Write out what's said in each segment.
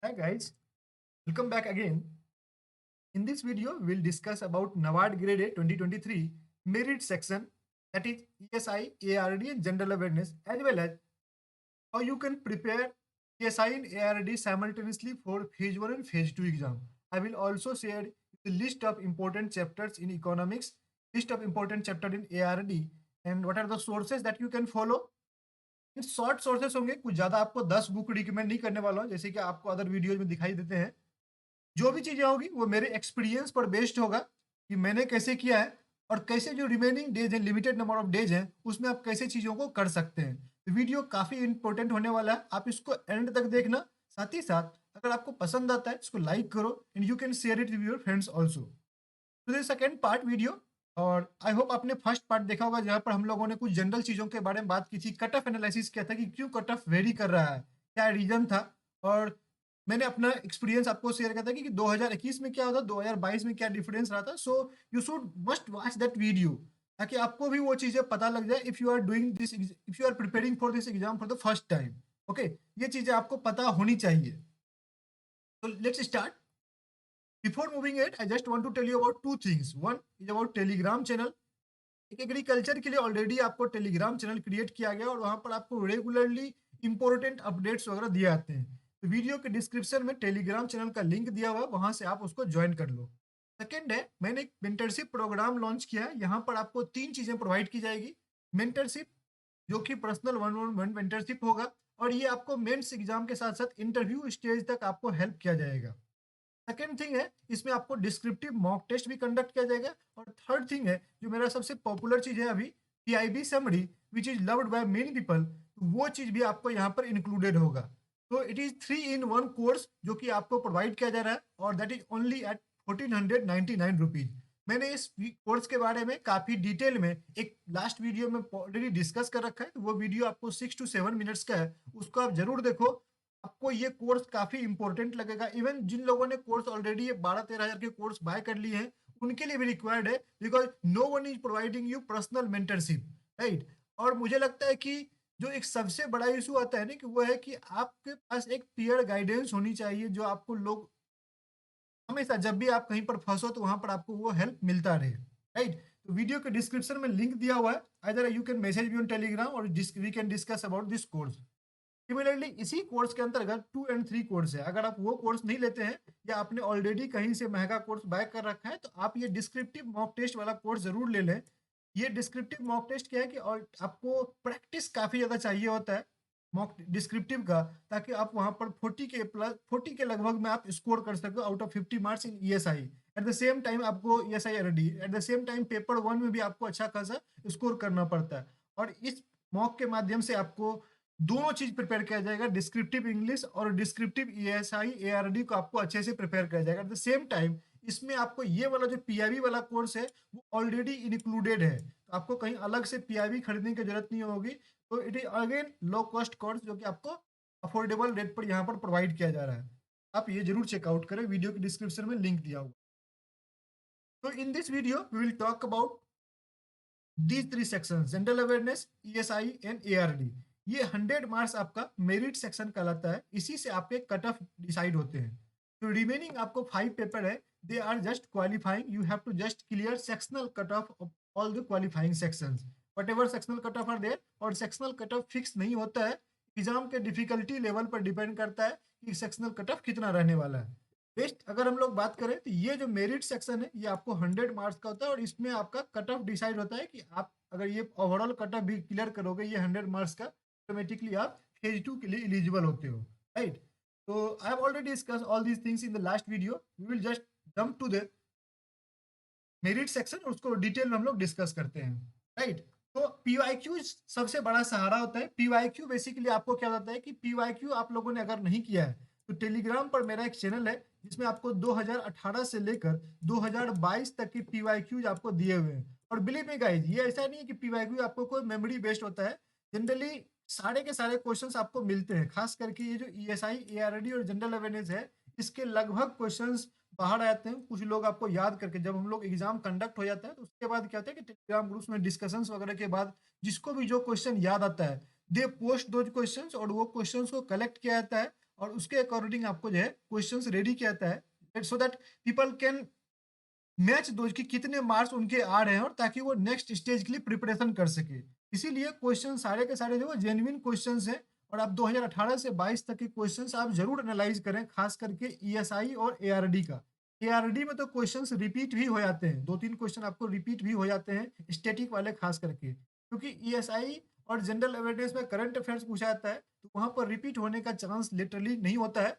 Hi guys, welcome back again. In this video, we'll discuss about NABARD Grade A 2023 Merit section, that is ESI, ARD and General Awareness, as well as how you can prepare ESI and ARD simultaneously for Phase 1 and Phase 2 exam. I will also share the list of important chapters in economics, list of important chapters in ARD, and what are the sources that you can follow. Short sources होंगे, कुछ ज्यादा आपको 10 book recommend नहीं करने वाला हूँ जैसे कि आपको अदर वीडियोज में दिखाई देते हैं। जो भी चीजें होगी वो मेरे एक्सपीरियंस पर बेस्ड होगा कि मैंने कैसे किया है और कैसे जो रिमेनिंग डेज हैं, लिमिटेड नंबर ऑफ डेज हैं, उसमें आप कैसे चीजों को कर सकते हैं। तो वीडियो काफी इंपॉर्टेंट होने वाला है, आप इसको एंड तक देखना। साथ ही साथ अगर आपको पसंद आता है इसको लाइक करो and you can share it with your friends also. तो दिस सेकंड पार्ट वीडियो, और आई होप आपने फर्स्ट पार्ट देखा होगा जहाँ पर हम लोगों ने कुछ जनरल चीजों के बारे में बात की थी, कट ऑफ एनालिसिस किया था कि क्यों कट ऑफ वेरी कर रहा है, क्या रीजन था। और मैंने अपना एक्सपीरियंस आपको शेयर किया था कि 2021 में क्या होता, 2022 में क्या डिफरेंस रहा था। So you should must watch that video ताकि आपको भी वो चीजें पता लग जाए if you are doing this, if you are preparing for this exam for the first time. Okay, ये चीजें आपको पता होनी चाहिए। तो let's start. Before moving it, I just want to tell you about two things. One is about Telegram channel. एक agriculture के लिए ऑलरेडी आपको टेलीग्राम चैनल क्रिएट किया गया और वहां पर आपको रेगुलरली इंपॉर्टेंट अपडेट्स वगैरह दिए आते हैं। तो वीडियो के डिस्क्रिप्शन में टेलीग्राम चैनल का लिंक दिया हुआ है, वहां से आप उसको ज्वाइन कर लो। सेकेंड है, मैंने एक मेंटरशिप प्रोग्राम लॉन्च किया है। यहाँ पर आपको तीन चीजें प्रोवाइड की जाएगी। मेंटरशिप, जो कि personal one on one mentorship होगा, और ये आपको मेंस एग्जाम के साथ साथ इंटरव्यू स्टेज तक आपको हेल्प किया जाएगा। सेकेंड थिंग है, इसमें आपको डिस्क्रिप्टिव मॉक टेस्ट भी कंडक्ट किया जाएगा। और थर्ड थिंग है, जो मेरा सबसे पॉपुलर चीज है अभी, PIB summary which is loved by many people, वो चीज भी आपको यहाँ पर इंक्लूडेड होगा। तो इट इज 3 in 1 कोर्स जो कि आपको प्रोवाइड किया जा रहा है, और that is only at 1499 rupees. मैंने इस कोर्स के बारे में काफी डिटेल में एक लास्ट वीडियो में ऑलरेडी डिस्कस कर रखा है, तो वो वीडियो आपको 6 to 7 मिनट्स का है, उसको आप जरूर देखो। आपको ये कोर्स काफी इंपॉर्टेंट लगेगा। इवन जिन लोगों ने कोर्स ऑलरेडी ये 12-13 हजार के कोर्स बाय कर लिए हैं, उनके लिए भी रिक्वायर्ड है, because no one is providing you personal mentorship, right. और मुझे लगता है कि जो एक सबसे बड़ा इशू आता है ना, कि वो है कि आपके पास एक पीयर गाइडेंस होनी चाहिए, जो आपको लोग हमेशा जब भी आप कहीं पर फंसो तो वहां पर आपको वो हेल्प मिलता रहे, राइट। तो वीडियो के डिस्क्रिप्शन में लिंक दिया हुआ है, either you can message me on Telegram और we can discuss about this course. Similarly इसी कोर्स के अंतर्गत 2 and 3 कोर्स है। अगर आप वो कोर्स नहीं लेते हैं या आपने ऑलरेडी कहीं से महंगा कोर्स बाय कर रखा है, तो आप ये डिस्क्रिप्टिव मॉक टेस्ट वाला कोर्स जरूर ले लें। ये डिस्क्रिप्टिव मॉक टेस्ट क्या है कि, और आपको प्रैक्टिस काफी ज्यादा चाहिए होता है मॉक डिस्क्रिप्टिव का, ताकि आप वहां पर 40 के लगभग में आप स्कोर कर सको out of 50 marks in ESI. At the same time आपको ESI RD, at the same time paper 1 में भी आपको अच्छा खासा स्कोर करना पड़ता है। और इस मॉक के माध्यम से आपको दोनों चीज प्रिपेयर किया जाएगा, डिस्क्रिप्टिव इंग्लिश और डिस्क्रिप्टिव ईएसआई एआरडी को आपको अच्छे से प्रिपेयर किया जाएगा। एट द सेम टाइम इसमें आपको ये वाला जो पीआईबी वाला कोर्स है वो ऑलरेडी इंक्लूडेड है, तो आपको कहीं अलग से पीआईबी खरीदने की जरूरत नहीं होगी। तो it is again low cost course जो कि आपको अफोर्डेबल रेट पर यहाँ पर प्रोवाइड किया जा रहा है। आप ये जरूर चेकआउट करें, वीडियो के डिस्क्रिप्शन में लिंक दिया हुआ। तो in this video we will talk about these three sections: general awareness, ESI and ARD. ये 100 मार्क्स आपका मेरिट सेक्शन कहलाता है, इसी से आपके कट ऑफ डिसाइड होते हैं। तो रिमेनिंग आपको 5 पेपर है, they are just qualifying, you have to just clear sectional cut off all the qualifying sections, whatever sectional cut off are there. और सेक्शनल कट ऑफ फिक्स नहीं होता है, exam के डिफिकल्टी लेवल पर depend करता है कि sectional cut of कितना रहने वाला है। बेस्ट अगर हम लोग बात करें तो ये जो मेरिट सेक्शन है ये आपको 100 मार्क्स का होता है, और इसमें आपका कट ऑफ डिसाइड होता है कि आप अगर ये ओवरऑल कट ऑफ भी क्लियर करोगे ये 100 मार्क्स का, ऑटोमेटिकली आप फेज 2 के लिए एलिजिबल होते हो, राइट। तो I have already discuss all these things in the last video, we will just jump to the merit section और उसको डिटेल में हम लोग डिस्कस करते हैं, राइट। तो पीवाईक्यू सबसे बड़ा सहारा होता है। पीवाईक्यू बेसिकली आपको क्या होता है कि पीवाईक्यू आप लोगों ने अगर नहीं किया है तो टेलीग्राम पर मेरा एक चैनल है जिसमें आपको 2018 से लेकर 2022 तक की पीवाईक्यूज आपको दिए हुए हैं। और बिलीव मी गाइस, ये ऐसा नहीं है कि पीवाईक्यू आपको कोई मेमोरी बेस्ड होता है। जनरली सारे के सारे क्वेश्चंस आपको मिलते हैं, खास करके ये जो ईएसआई एआरडी और जनरल अवेयरनेस है, इसके लगभग क्वेश्चंस बाहर आते हैं। कुछ लोग आपको याद करके, जब हम लोग एग्जाम कंडक्ट हो जाता है तो उसके बाद क्या होता है कि टेलीग्राम ग्रुप्स में डिस्कशंस वगैरह के बाद जिसको भी जो क्वेश्चन याद आता है, दे पोस्ट दोज क्वेश्चंस, और वो क्वेश्चंस को कलेक्ट किया जाता है और उसके अकॉर्डिंग आपको जो है क्वेश्चंस रेडी किया जाता है, so that people can match दो कि कितने मार्क्स उनके आ रहे हैं, और ताकि वो नेक्स्ट स्टेज के लिए प्रिपरेशन कर सके। इसीलिए क्वेश्चन सारे के सारे जो है जेन्युइन क्वेश्चंस हैं, और आप 2018 से 22 तक के क्वेश्चंस आप जरूर एनालाइज करें, खास करके ईएसआई और एआरडी का। एआरडी में तो क्वेश्चंस रिपीट भी हो जाते हैं, 2-3 क्वेश्चन आपको रिपीट भी हो जाते हैं, स्टैटिक वाले खास करके, क्योंकि ईएसआई और जनरल अवेयरनेस में करंट अफेयर्स पूछा जाता है, तो वहां पर रिपीट होने का चांस लिटरली नहीं होता है।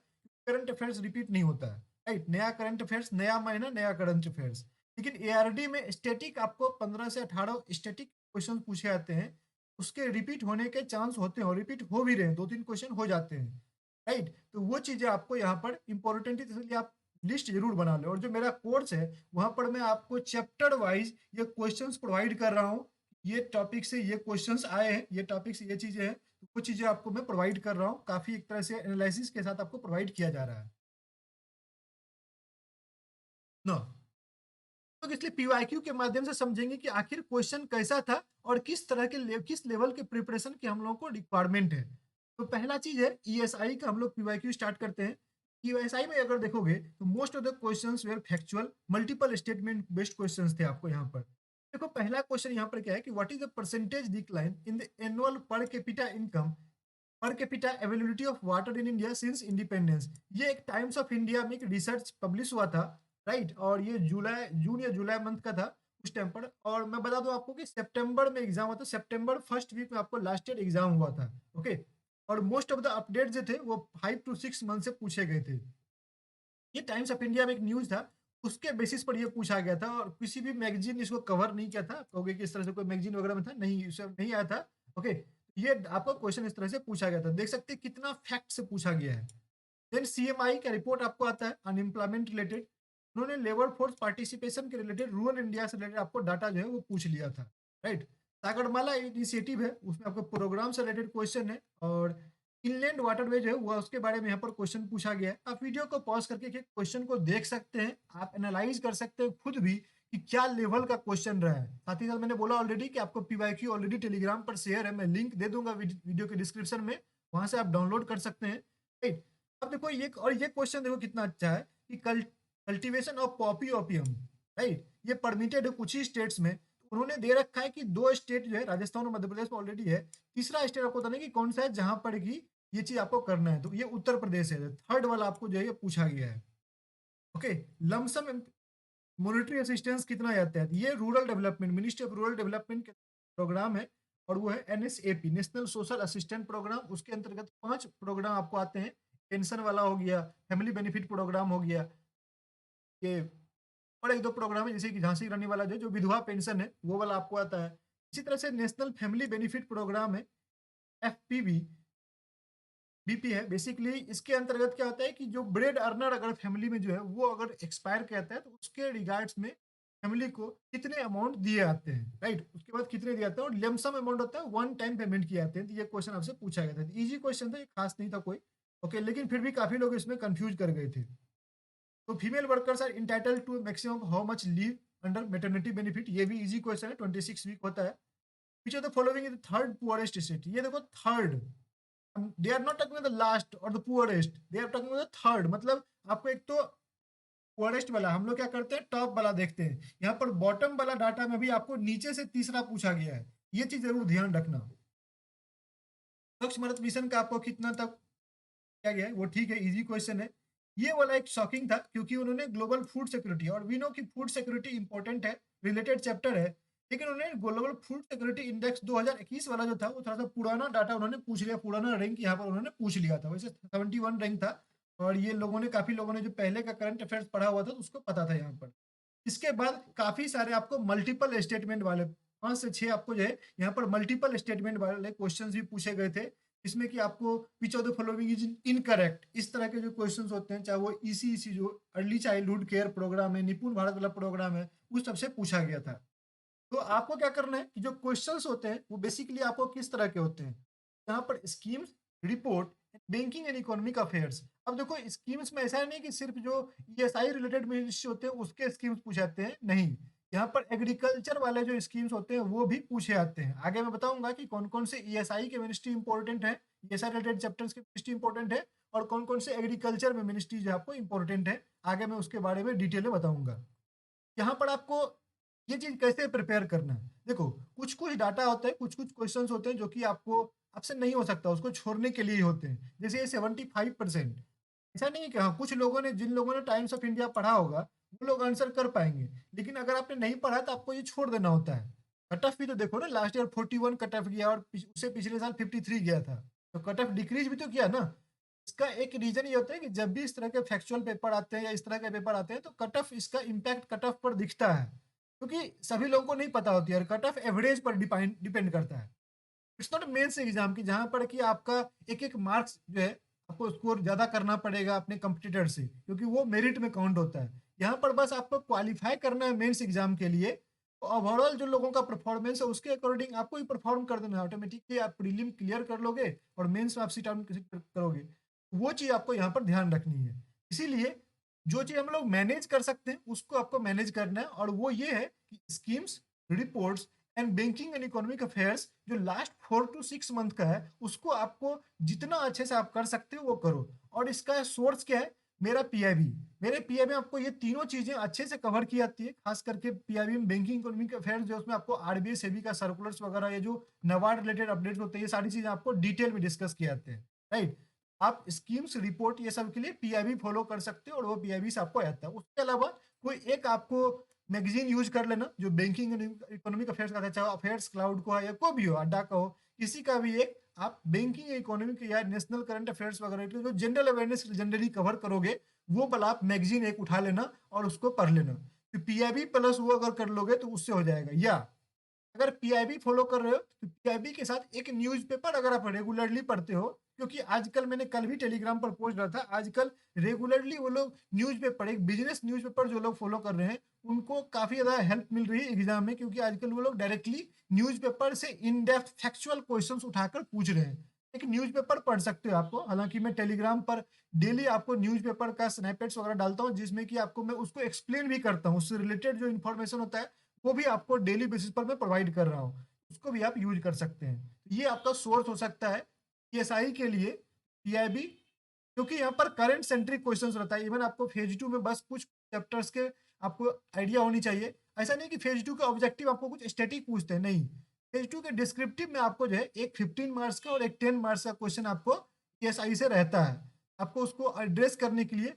करंट अफेयर्स रिपीट नहीं होता है, राइट? नया करंट अफेयर्स, नया महीना, नया करंट अफेयर्स। लेकिन एआरडी में स्टैटिक आपको 15 से 18 स्टैटिक क्वेश्चन पूछे जाते हैं, उसके रिपीट होने के चांस होते हैं, और रिपीट हो भी रहे हैं, 2-3 क्वेश्चन हो जाते हैं, राइट? तो वो चीजें आपको यहाँ पर इंपॉर्टेंट है, इसलिए आप लिस्ट जरूर बना लें। और जो मेरा कोर्स है वहां पर मैं आपको चैप्टर वाइज ये क्वेश्चंस प्रोवाइड कर रहा हूँ, ये टॉपिक से ये क्वेश्चंस आए हैं, ये टॉपिक से ये चीजें हैं, तो वो चीजें आपको मैं प्रोवाइड कर रहा हूँ, काफी एक तरह से एनालिसिस के साथ आपको प्रोवाइड किया जा रहा है ना। तो इसलिए पीवाईक्यू के माध्यम से समझेंगे कि आखिर क्वेश्चन कैसा था, और किस तरह के किस लेवल के प्रिपरेशन की हम लोगों को रिक्वायरमेंट है। तो पहला चीज है ईएसआई का, हम लोग पीवाईक्यू स्टार्ट करते हैं। ईएसआई में अगर देखोगे तो most of the questions were factual, multiple statement based questions थे आपको यहाँ पर। देखो पहला क्वेश्चन यहाँ पर क्या है कि what is the percentage decline in the annual per capita income, per capita availability of water in India since independence. ये एक टाइम्स ऑफ इंडिया में एक रिसर्च पब्लिश हुआ था, राइट? और ये जुलाई, जून या जुलाई मंथ का था उस टाइम पर। और मैं बता दूं आपको कि सितंबर में एग्जाम हुआ था, सितंबर फर्स्ट वीक में आपको लास्ट ईयर एग्जाम हुआ था, ओके। और मोस्ट ऑफ द अपडेट जो थे वो 5 to 6 मंथ से पूछे गए थे। ये टाइम्स ऑफ इंडिया में एक न्यूज था, उसके बेसिस पर ये पूछा गया था, और किसी भी मैगजीन ने इसको कवर नहीं किया था। कहोगे कि इस तरह से कोई मैगजीन वगैरह में था नहीं, इसमें नहीं आया था, ओके। ये आपका क्वेश्चन इस तरह से पूछा गया था, देख सकते हैं कितना फैक्ट से पूछा गया है। देन सीएमआई का रिपोर्ट आपको आता है अनएम्प्लॉयमेंट रिलेटेड, उन्होंने लेबर फोर्स पार्टिसिपेशन के रिलेटेड, रूरल इंडिया से रिलेटेड आपको डाटा जो है वो पूछ लिया था, राइट? सागरमाला इनिशिएटिव है, उसमें आपको प्रोग्राम से रिलेटेड क्वेश्चन है, और इनलैंड वाटरवे जो है वो उसके बारे में यहाँ पर क्वेश्चन पूछा गया है। आप वीडियो को पॉज करके क्वेश्चन को देख सकते हैं, आप एनालाइज कर सकते हैं खुद भी कि क्या लेवल का क्वेश्चन रहा है। साथ ही साथ मैंने बोला ऑलरेडी कि आपको पीवाईक्यू ऑलरेडी टेलीग्राम पर शेयर है, मैं लिंक दे दूंगा वीडियो के डिस्क्रिप्शन में, वहां से आप डाउनलोड कर सकते हैं, राइट? अब देखो ये क्वेश्चन देखो कितना अच्छा है कि cultivation of Poppy opium, right, ये परमिटेड है कुछ ही स्टेट्स में। उन्होंने दे रखा है कि 2 स्टेट जो है, राजस्थान और मध्य प्रदेश में ऑलरेडी है, तीसरा स्टेट आपको बताना है कि कौन सा है जहां पर की ये चीज आपको करना है, तो ये उत्तर प्रदेश है। थर्ड वाला आपको जो है ये पूछा गया है, ओके। लमसम मॉनिटरी असिस्टेंस कितना जाता है, ये rural development, ministry of rural development के प्रोग्राम है, और वो है NSAP, national social assistant programme. उसके अंतर्गत 5 प्रोग्राम आपको आते हैं, पेंशन वाला हो गया, फैमिली बेनिफिट प्रोग्राम हो गया, ये और 1-2 प्रोग्राम है, जैसे कि झांसी रानी वाला जो जो विधवा पेंशन है वो वाला आपको आता है। इसी तरह से नेशनल फैमिली बेनिफिट प्रोग्राम है, एफपीबी, बीपी है बेसिकली। इसके अंतर्गत क्या होता है कि जो ब्रेड अर्नर अगर फैमिली में जो है वो अगर एक्सपायर कहता है, तो उसके रिगार्ड्स में फैमिली को कितने अमाउंट दिए जाते हैं, राइट? उसके बाद कितने दिए जाते हैं, और लमसम अमाउंट होता है, वन टाइम पेमेंट किए जाते हैं। तो ये क्वेश्चन आपसे पूछा गया था, इजी क्वेश्चन था, ये खास नहीं था कोई, ओके। लेकिन फिर भी काफी लोग इसमें कंफ्यूज कर गए थे। तो female workers are entitled to maximum how much leave under maternity benefit, ये भी इजी क्वेश्चन है, 26 वीक होता है। Which of the following is third poorest state, ये देखो third, they are not talking the last और the poorest, they are talking the third. मतलब आपको एक तो पुअरेस्ट वाला, हम लोग क्या करते हैं टॉप वाला देखते हैं, यहाँ पर बॉटम वाला डाटा में भी आपको नीचे से तीसरा पूछा गया है, ये चीज जरूर ध्यान रखना। स्वच्छ भारत मिशन का आपको कितना तक क्या गया है वो ठीक है, इजी क्वेश्चन है। ये वाला एक शॉकिंग था, क्योंकि उन्होंने ग्लोबल फूड सिक्योरिटी, और वी नो कि फूड सिक्योरिटी इंपॉर्टेंट है, रिलेटेड चैप्टर है, लेकिन उन्होंने ग्लोबल फूड सिक्योरिटी इंडेक्स 2021 वाला जो था वो थोड़ा सा पुराना डाटा उन्होंने पूछ लिया, पुराना रैंक यहाँ पर उन्होंने पूछ लिया था। वैसे 71 रैंक था, और ये लोगों ने, काफी लोगों ने जो पहले का करंट अफेयर्स पढ़ा हुआ था तो उसको पता था यहाँ पर। इसके बाद काफी सारे आपको मल्टीपल स्टेटमेंट वाले 5 से 6 आपको जो है यहाँ पर मल्टीपल स्टेटमेंट वाले क्वेश्चंस भी पूछे गए थे, इसमें कि आपको विच of the following is incorrect, इस तरह के जो क्वेश्चंस होते हैं, चाहे वो ईसीईसी जो अर्ली चाइल्डहुड केयर प्रोग्राम है, निपुण भारत वाला प्रोग्राम है, उस सबसे पूछा गया था। तो आपको क्या करना है कि जो क्वेश्चंस होते हैं वो बेसिकली आपको किस तरह के होते हैं, यहाँ पर schemes, report, banking and economic affairs. अब देखो स्कीम्स में ऐसा नहीं कि सिर्फ जो ईएसआई रिलेटेड मिनिस्ट्री होते हैं उसके स्कीम्स पूछे जाते हैं, नहीं, यहाँ पर एग्रीकल्चर वाले जो स्कीम्स होते हैं वो भी पूछे जाते हैं। आगे मैं बताऊंगा कि कौन कौन से ईएसआई के मिनिस्ट्री इंपॉर्टेंट है, ESI रिलेटेड चैप्टर्स की मिनिस्ट्री इंपॉर्टेंट है और कौन कौन से एग्रीकल्चर में मिनिस्ट्री जो आपको इंपॉर्टेंट है, आगे मैं उसके बारे में डिटेल में बताऊंगा। यहाँ पर आपको ये चीज कैसे प्रिपेयर करना है, देखो कुछ कुछ डाटा होता है, कुछ कुछ क्वेश्चंस होते हैं जो कि आपको आपसे नहीं हो सकता, उसको छोड़ने के लिए ही होते हैं। जैसे ये 75%, ऐसा नहीं है कि हाँ कुछ लोगों ने, जिन लोगों ने टाइम्स ऑफ इंडिया पढ़ा होगा वो लोग आंसर कर पाएंगे, लेकिन अगर आपने नहीं पढ़ा तो आपको ये छोड़ देना होता है। कट ऑफ भी तो देखो ना, लास्ट ईयर 41 कट ऑफ गया और उससे पिछले साल 53 गया था, तो कट ऑफ डिक्रीज भी तो किया ना। इसका एक रीजन ये होता है कि जब भी इस तरह के फैक्चुअल पेपर आते हैं या इस तरह के पेपर आते हैं तो कट ऑफ, इसका इम्पैक्ट कट ऑफ पर दिखता है, क्योंकि सभी लोगों को नहीं पता होती है, और कट ऑफ एवरेज पर डिपेंड करता है। इट्स नॉट मेंस एग्जाम की जहां पर कि आपका एक एक मार्क्स जो है आपको स्कोर ज्यादा करना पड़ेगा अपने कंपटीटर से, क्योंकि वो मेरिट में काउंट होता है। यहाँ पर बस आपको क्वालिफाई करना है मेंस एग्जाम के लिए, तो ओवरऑल जो लोगों का परफॉर्मेंस है उसके अकॉर्डिंग आपको ही परफॉर्म कर देना है, ऑटोमेटिकली आप प्रीलिम क्लियर कर लोगे और मेंस में आप सीट आउट करोगे। वो चीज आपको यहाँ पर ध्यान रखनी है। इसीलिए जो चीज हम लोग मैनेज कर सकते हैं उसको आपको मैनेज करना है, और वो ये है कि schemes, reports and banking and economic affairs जो लास्ट 4 to 6 मंथ का है उसको आपको जितना अच्छे से आप कर सकते हो वो करो। और इसका सोर्स क्या है, मेरा पीआईबी। मेरे पीआईबी में आपको ये तीनों चीजें अच्छे से कवर की जाती है, खास करके पीआईबी में बैंकिंग इकोनॉमिक अफेयर्स जो उसमें आपको आरबीआई सेबी का सर्कुलर्स वगैरह, ये जो नबार्ड रिलेटेड अपडेट्स होते हैं, ये सारी चीजें आपको डिटेल में डिस्कस किए जाते हैं, राइट। आप स्कीम्स, रिपोर्ट, ये सब के लिए पीआईबी फॉलो कर सकते हो और वो पीआईबी से आपको आता है। उसके अलावा कोई एक आपको मैगजीन यूज कर लेना जो बैंकिंग एंड इकोनॉमिक अफेयर्स का था, चाहे अफेयर्स क्लाउड को है या कोई भी हो, अड्डा का हो, किसी का भी एक आप बैंकिंग, इकोनॉमिक या नेशनल करंट अफेयर्स वगैरह के जो जनरल अवेयरनेस जनरली कवर करोगे, वो वाला आप मैगजीन एक उठा लेना और उसको पढ़ लेना। तो पीआईबी प्लस वो अगर कर लोगे तो उससे हो जाएगा। या अगर पीआईबी फॉलो कर रहे हो तो पीआईबी के साथ एक न्यूज़पेपर अगर आप रेगुलरली पढ़ते हो, क्योंकि आजकल मैंने कल भी टेलीग्राम पर पोस्ट डाला था, आजकल रेगुलरली वो लोग न्यूज़पेपर, एक बिजनेस न्यूज़पेपर जो लोग फॉलो कर रहे हैं उनको काफी ज्यादा हेल्प मिल रही है एग्जाम में, क्योंकि आजकल वो लोग डायरेक्टली न्यूज़पेपर से इन डेप्थ फैक्चुअल क्वेश्चंस उठाकर पूछ रहे हैं। एक न्यूज़पेपर पढ़ सकते हो आपको, हालांकि मैं टेलीग्राम पर डेली आपको न्यूज़पेपर का स्नैपेट्स वगैरह डालता हूँ जिसमें कि आपको मैं उसको एक्सप्लेन भी करता हूँ, उससे रिलेटेड जो इन्फॉर्मेशन होता है वो भी आपको डेली बेसिस पर मैं प्रोवाइड कर रहा हूँ, उसको भी आप यूज कर सकते हैं। ये आपका सोर्स हो सकता है पीएसआई के लिए, पीआईबी, क्योंकि यहाँ पर करंट सेंट्रिक क्वेश्चंस रहता है। इवन आपको फेज 2 में बस कुछ चैप्टर्स के आपको आइडिया होनी चाहिए। ऐसा नहीं कि फेज 2 का ऑब्जेक्टिव आपको कुछ स्टैटिक पूछते हैं, नहीं। फेज 2 के डिस्क्रिप्टिव में आपको जो है एक 15 मार्क्स का और एक 10 मार्क्स का क्वेश्चन आपको पीएसआई से रहता है। आपको उसको एड्रेस करने के लिए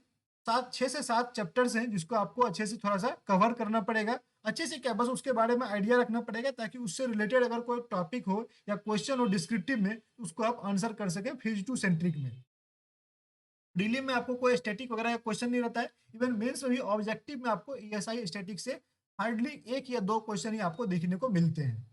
6 से 7 चैप्टर्स हैं जिसको आपको अच्छे से थोड़ा सा कवर करना पड़ेगा। अच्छे से क्या, बस उसके बारे में आइडिया रखना पड़ेगा ताकि उससे रिलेटेड अगर कोई टॉपिक हो या क्वेश्चन हो डिस्क्रिप्टिव में तो उसको आप आंसर कर सकें फेज 2 सेंट्रिक में। प्रीलिम में आपको कोई स्टैटिक वगैरह का क्वेश्चन नहीं रहता है। इवन मेंस में भी ऑब्जेक्टिव में आपको ईएसआई स्टैटिक से हार्डली 1 या 2 क्वेश्चन ही आपको देखने को मिलते हैं।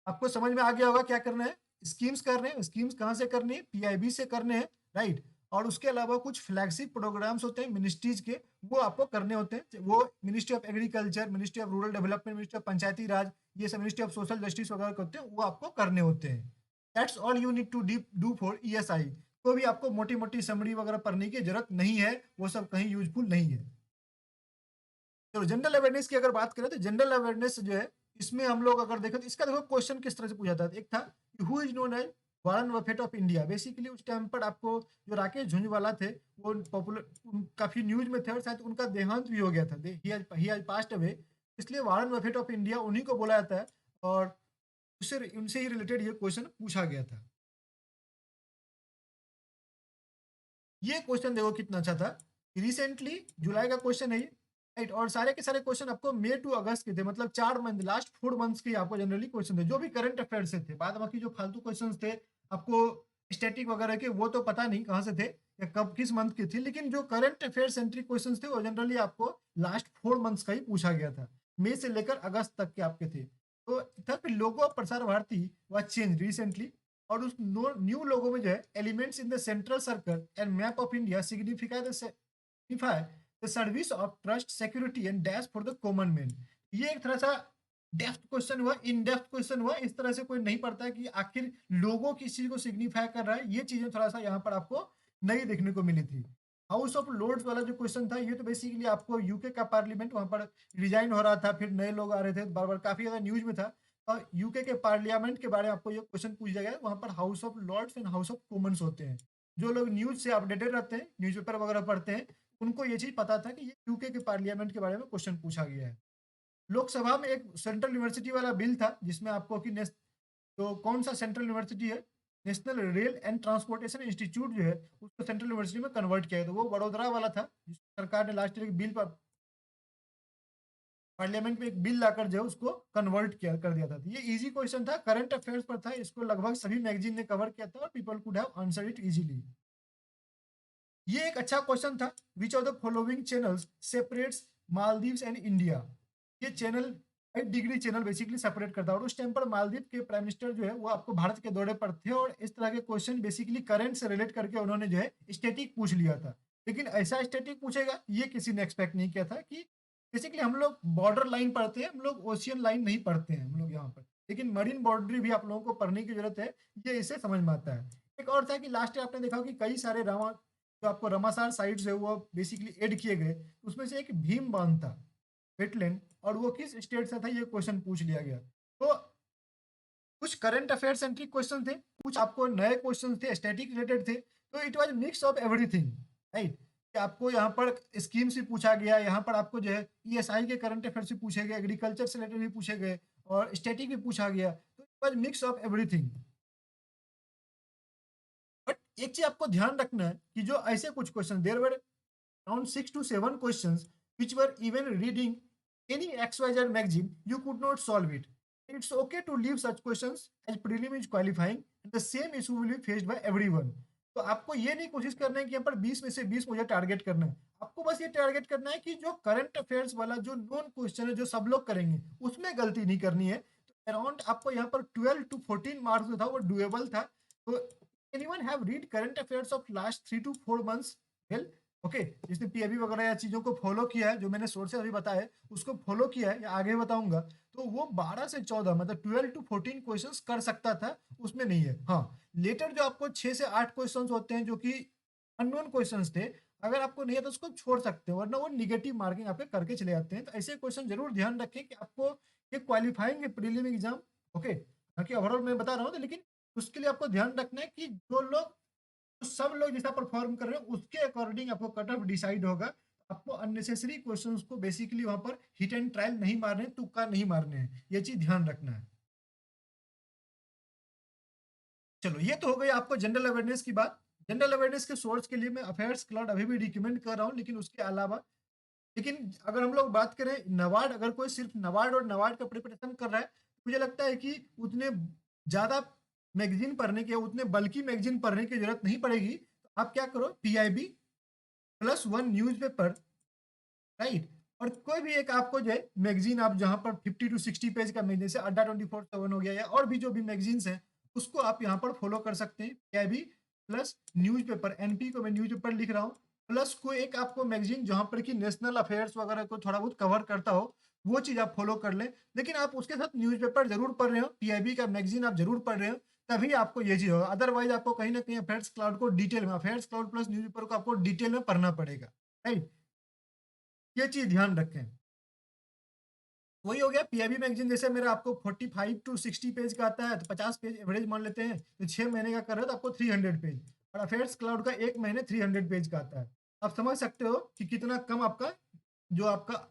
आपको समझ में आ गया होगा क्या करना है। स्कीम्स कर रहे हैं, स्कीम्स कहाँ से करनी है, पीआईबी से करने हैं, राइट। और उसके अलावा कुछ फ्लैगशिप प्रोग्राम्स होते हैं मिनिस्ट्रीज के, वो आपको करने होते हैं। वो ministry of agriculture, ministry of rural development, ministry of Panchayati Raj, ये सब मिनिस्ट्री ऑफ सोशल जस्टिस वगैरह के होते हैं, वो आपको करने होते हैं। That's all you need to do for ESI. तो भी आपको मोटी मोटी समरी वगैरह पढ़ने की जरूरत नहीं है, वो सब कहीं यूजफुल नहीं है। तो जनरल अवेयरनेस की अगर बात करें तो जनरल अवेयरनेस जो है, इसमें हम लोग अगर देखें तो इसका देखो क्वेश्चन किस तरह से पूछा था। एक था who is known as Warren Buffett of India. Basically उस टाइम पर आपको जो राकेश झुंझुनवाला थे वो पॉपुलर, काफी न्यूज में थे और शायद उनका देहांत भी हो गया था, ही हैज पास्ड अवे। इसलिए वारन बफेट ऑफ इंडिया उन्हीं को बोला जाता है, और उससे उनसे ही रिलेटेड ये क्वेश्चन पूछा गया था। ये क्वेश्चन देखो कितना अच्छा था, रिसेंटली जुलाई का क्वेश्चन है ये, राइट। और सारे के सारे क्वेश्चन आपको मई टू अगस्त के थे, मतलब 4 मंथ, लास्ट 4 मंथ्स के आपको जनरली क्वेश्चन थे जो भी करंट अफेयर से थे। बाद बाकी जो फालतू क्वेश्चन थे आपको स्टैटिक वगैरह के, वो तो पता नहीं कहाँ से थे या कब किस मंथ के थे, लेकिन जो करंट अफेयर सेंट्रिक क्वेश्चन थे वो जनरली आपको लास्ट 4 मंथ्स का ही पूछा गया था, मई से लेकर अगस्त तक के आपके थे। तो था कि logo of Prasar Bharati was change recently, और उस न्यू लोगो में जो है elements in the central circle and map of India signify the service of trust, security and dash for the common man. ये एक तरह सा डेप्थ क्वेश्चन हुआ, इन डेप्थ क्वेश्चन हुआ। इस तरह से कोई नहीं पढ़ता है कि आखिर लोगों किस चीज को सिग्निफाई कर रहा है। ये चीजें थोड़ा सा यहाँ पर आपको नई देखने को मिली थी। हाउस ऑफ लॉर्ड्स वाला जो क्वेश्चन था, ये तो बेसिकली आपको यूके का पार्लियामेंट, वहां पर रिजाइन हो रहा था, फिर नए लोग आ रहे थे बार बार, काफी ज्यादा न्यूज में था। यूके के पार्लियामेंट के बारे में आपको ये क्वेश्चन पूछा गया है। वहाँ पर House of Lords and House of Commons होते हैं। जो लोग न्यूज़ से अपडेटेड रहते हैं, न्यूज़पेपर वगैरह पढ़ते हैं, उनको ये चीज़ पता था कि ये यूके के पार्लियामेंट के बारे में क्वेश्चन पूछा गया है। लोकसभा में एक सेंट्रल यूनिवर्सिटी वाला बिल था, जिसमें आपको कि तो कौन-सा सेंट्रल यूनिवर्सिटी है, national rail and transportation institute जो है, उसको सेंट्रल यूनिवर्सिटी में कन्वर्ट किया गया। तो वो वडोदरा वाला था, जिसको सरकार ने लास्ट ईयर एक बिल प पार्लियामेंट में एक बिल लाकर जो है उसको कन्वर्ट किया कर दिया था। तो ये ईज़ी क्वेश्चन था, करंट अफेयर्स पर था, इसको लगभग सभी मैगज़ीन ने कवर किया था और people could have answered it easily. ये एक अच्छा क्वेश्चन था, which of the following channels separates Maldives and India? ये channel 8 degree channel basically separate करता है और उस टाइम पर मालदीव के प्राइम मिनिस्टर जो है वो आपको भारत के दौरे पर थे और इस तरह के क्वेश्चन बेसिकली करंट से रिलेट करके उन्होंने जो है स्टैटिक पूछ लिया था। लेकिन ऐसा स्टैटिक पूछेगा ये किसी ने एक्सपेक्ट नहीं किया था कि बेसिकली हम लोग बॉर्डर लाइन पढ़ते हैं, हम लोग ओशियन लाइन नहीं पढ़ते हैं हम लोग यहाँ पर। लेकिन मरीन बाउंड्री भी आप लोगों को पढ़ने की ज़रूरत है, ये इससे समझ में आता है। एक और था कि लास्ट ईयर आपने देखा हो कि कई सारे जो आपको रामासार साइट्स है वो बेसिकली ऐड किए गए, उसमें से एक भीम बांध था, वेटलैंड, और वो किस स्टेट से था ये क्वेश्चन पूछ लिया गया। तो कुछ करंट अफेयर सेंट्रिक क्वेश्चन थे, कुछ आपको नए क्वेश्चन थे, स्टैटिक रिलेटेड थे, तो it was mix of everything, right? कि आपको यहाँ पर स्कीम से पूछा गया, यहाँ पर आपको जो है ईएसआई के करंट अफेयर से पूछे गए, एग्रीकल्चर से रिलेटेड भी पूछे गए और स्टैटिक भी पूछा गया, तो it was mix of everything. But एक चीज आपको ध्यान रखना है कि जो ऐसे कुछ question there were around 6 to 7 questions which were even reading any XYZ magazine, you could not solve it. It's okay to leave such questions as prelim is qualifying and the same issue will be faced by everyone. तो आपको ये नहीं कोशिश करना है कि यहाँ पर 20 में से 20 मुझे टारगेट करना है। आपको बस ये टारगेट करना है कि जो करंट अफेयर्स वाला जो नोन क्वेश्चन है जो सब लोग करेंगे उसमें गलती नहीं करनी है। तो अराउंड आपको यहाँ पर 12 to 14 मार्क्स जो था वो डुएबल था। तो anyone have read current affairs of last 3 to 4 months? Well, okay, जिसने पीआईबी वगैरह या चीज़ों को फॉलो किया है, जो मैंने सोर्सेज अभी बताया है, उसको फॉलो किया है या आगे बताऊंगा, तो वो 12 से 14 मतलब 12 to 14 क्वेश्चंस कर सकता था, उसमें नहीं है। हाँ, लेटर जो आपको 6 से 8 क्वेश्चंस होते हैं जो कि अननोन क्वेश्चंस थे, अगर आपको नहीं है तो उसको छोड़ सकते हो, वरना वो निगेटिव मार्किंग आपके करके चले जाते हैं। तो ऐसे क्वेश्चन जरूर ध्यान रखें कि आपको ये क्वालिफाइंग प्रीलिम एग्जाम, ओके, बाकी ओवरऑल मैं बता रहा हूँ, लेकिन उसके लिए आपको ध्यान रखना है कि जो लोग, तो सब लोग जैसा परफॉर्म कर रहे हो उसके अकॉर्डिंग आपको कट ऑफ डिसाइड होगा। आपको अननेसेसरी क्वेश्चंस को बेसिकली वहां पर हिट एंड ट्रायल नहीं मारने, तुक्का नहीं मारने हैं, ये चीज ध्यान रखना है। चलो, ये तो हो गई आपको जनरल अवेयरनेस की बात। जनरल अवेयरनेस के सोर्स के लिए मैं अफेयर्स क्लाउड अभी भी रिकमेंड कर रहा हूँ, लेकिन उसके अलावा, लेकिन अगर हम लोग बात करें नवाड, अगर कोई सिर्फ नवाड और नवाड का प्रिपरेशन कर रहा है, तो मुझे लगता है कि उतने ज्यादा मैगजीन पढ़ने की, उतने बल्कि मैगजीन पढ़ने की जरूरत नहीं पड़ेगी। तो आप क्या करो, पीआईबी +1 न्यूज़पेपर, राइट? और कोई भी एक आपको जो है मैगजीन, आप जहाँ पर 50 to 60 पेज का मैगजीन, जैसे अड्डा 24/7 हो गया या और भी जो भी मैगजीन्स हैं, उसको आप यहाँ पर फॉलो कर सकते हैं। पीआईबी प्लस न्यूज़पेपर, एनपी को मैं न्यूज़पेपर लिख रहा हूँ, प्लस कोई एक आपको मैगजीन जहाँ पर कि नेशनल अफेयर्स वगैरह को थोड़ा बहुत कवर करता हो, वो चीज़ आप फॉलो कर लें। लेकिन आप उसके साथ न्यूज़पेपर जरूर पढ़ रहे हो, पीआईबी का मैगजीन आप जरूर पढ़ रहे हो, तभी आपको ये चीज़ होगा। अदरवाइज आपको कहीं ना कहीं अफेयर्स क्लाउड को डिटेल में, अफेयर्स क्लाउड प्लस न्यूज़पेपर को आपको डिटेल में पढ़ना पड़ेगा, राइट? ये चीज ध्यान रखें। वही हो गया, पीआईबी मैगजीन जैसे मेरा आपको 45 to 60 पेज का आता है, तो 50 पेज एवरेज मान लेते हैं, तो 6 महीने का कर रहे हो तो आपको 300 पेज, और अफेयर्स क्लाउड का 1 महीने 300 पेज का आता है। आप समझ सकते हो कि कितना कम आपका जो आपका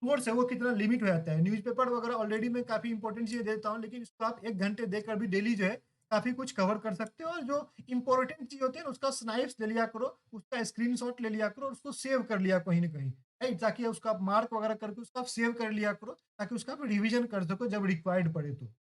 कोर्स है वो कितना लिमिट हो जाता है। न्यूज़पेपर वगैरह ऑलरेडी मैं काफ़ी इंपॉर्टेंट चीज़ें देता हूँ, लेकिन इसको आप 1 घंटे देकर भी डेली जो है काफ़ी कुछ कवर कर सकते हो। और जो इंपॉर्टेंट चीज़ होती है ना, उसका स्नाइप्स ले लिया करो, उसका स्क्रीनशॉट ले लिया करो और उसको सेव कर लिया कहीं ना कहीं, राइट? ताकि उसका आप मार्क वगैरह करके उसका आप सेव कर लिया करो, ताकि उसका आप रिविजन कर सको जब रिक्वायर्ड पड़े तो।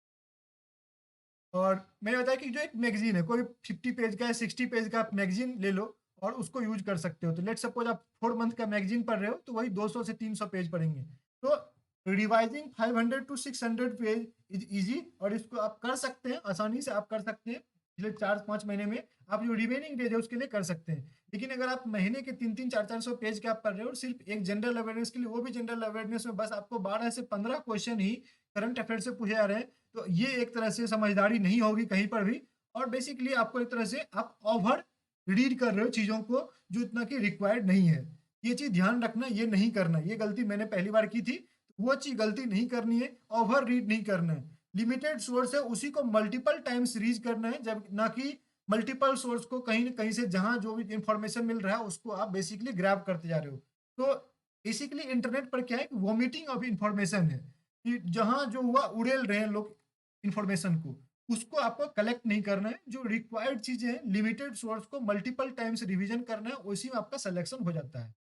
और मैंने बताया कि जो एक मैगजीन है, कोई 50 पेज का या 60 पेज का आप मैगजीन ले लो और उसको यूज कर सकते हो। तो लेट सपोज आप 4 मंथ का मैगजीन पढ़ रहे हो, तो वही 200 से 300 पेज पढ़ेंगे। तो revising 500 to 600 page is easy, और इसको आप कर सकते हैं, आसानी से आप कर सकते हैं। पिछले 4-5 महीने में आप जो रिमेनिंग डेज है उसके लिए कर सकते हैं। लेकिन अगर आप महीने के 300-400 पेज के आप पढ़ रहे हो और सिर्फ एक जनरल अवेयरनेस के लिए, वो भी जनरल अवेयरनेस में बस आपको 12 से 15 क्वेश्चन ही करंट अफेयर से पूछे जा रहे हैं, तो ये एक तरह से समझदारी नहीं होगी कहीं पर भी। और बेसिकली आपको एक तरह से आप ओवर रीड कर रहे हो चीज़ों को, जो इतना कि रिक्वायर्ड नहीं है। ये चीज़ ध्यान रखना, ये नहीं करना। ये गलती मैंने पहली बार की थी, वो चीज गलती नहीं करनी है, ओवर रीड नहीं करना है। लिमिटेड सोर्स है उसी को मल्टीपल टाइम्स रीड करना है, जब ना कि मल्टीपल सोर्स को कहीं न कहीं से जहां जो भी इंफॉर्मेशन मिल रहा है उसको आप बेसिकली ग्रैब करते जा रहे हो। तो बेसिकली इंटरनेट पर क्या है कि वोमिटिंग ऑफ इंफॉर्मेशन है, कि जहां जो हुआ उड़ेल रहे हैं लोग इंफॉर्मेशन को, उसको आपको कलेक्ट नहीं करना है। जो रिक्वायर्ड चीजें हैं लिमिटेड सोर्स को मल्टीपल टाइम्स रिवीजन करना है, उसी में आपका सिलेक्शन हो जाता है।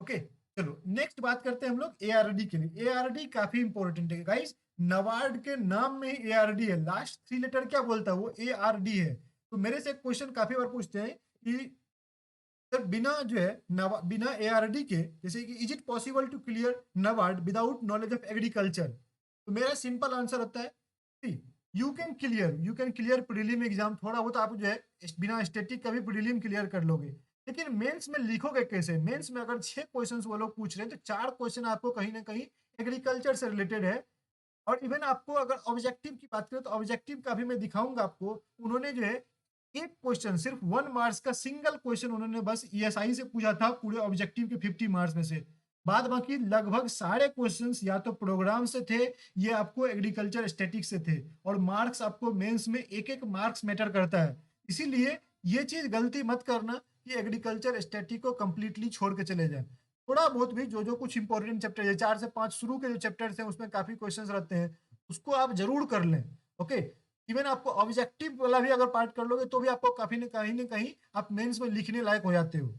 ओके, चलो नेक्स्ट बात करते हैं हम लोग एआरडी के लिए। एआरडी काफी इंपॉर्टेंट है गाइस, नबार्ड के नाम में ही एआरडी है, लास्ट थ्री लेटर क्या बोलता है, वो एआरडी है। तो मेरे से एक क्वेश्चन काफी बार पूछते हैं कि सर बिना जो है बिना एआरडी के, जैसे कि is it possible to clear NABARD without knowledge of agriculture? तो मेरा सिंपल आंसर होता है you can clear prelim exam, थोड़ा बहुत आप जो है बिना स्टैटिक का भी प्रीलिम क्लियर कर लोगे, लेकिन मेंस में लिखोगे कैसे? मेंस में अगर 6 क्वेश्चन वो लोग पूछ रहे हैं तो 4 क्वेश्चन आपको कहीं ना कहीं एग्रीकल्चर से रिलेटेड है। और इवन आपको अगर ऑब्जेक्टिव की बात करें तो ऑब्जेक्टिव का भी मैं दिखाऊंगा आपको। उन्होंने जो है एक क्वेश्चन, सिर्फ 1 मार्क्स का सिंगल क्वेश्चन उन्होंने बस ईएसआई से पूछा था पूरे ऑब्जेक्टिव के 50 मार्क्स में से। बाद बाकी लगभग सारे क्वेश्चंस या तो प्रोग्राम से थे, ये आपको एग्रीकल्चर स्टैटिक्स से थे। और मार्क्स आपको मेंस में एक एक मार्क्स मैटर करता है, इसीलिए ये चीज गलती मत करना कि एग्रीकल्चर स्टैटिक को कंप्लीटली छोड़ के चले जाए। थोड़ा बहुत भी जो जो कुछ इंपॉर्टेंट चैप्टर है, 4 से 5 शुरू के जो चैप्टर्स हैं उसमें काफी क्वेश्चंस रहते हैं, उसको आप जरूर कर लें। ओके, इवन आपको ऑब्जेक्टिव वाला भी अगर पार्ट कर लोगे तो भी आपको काफी न कहीं आप मेंस में लिखने लायक हो जाते हो।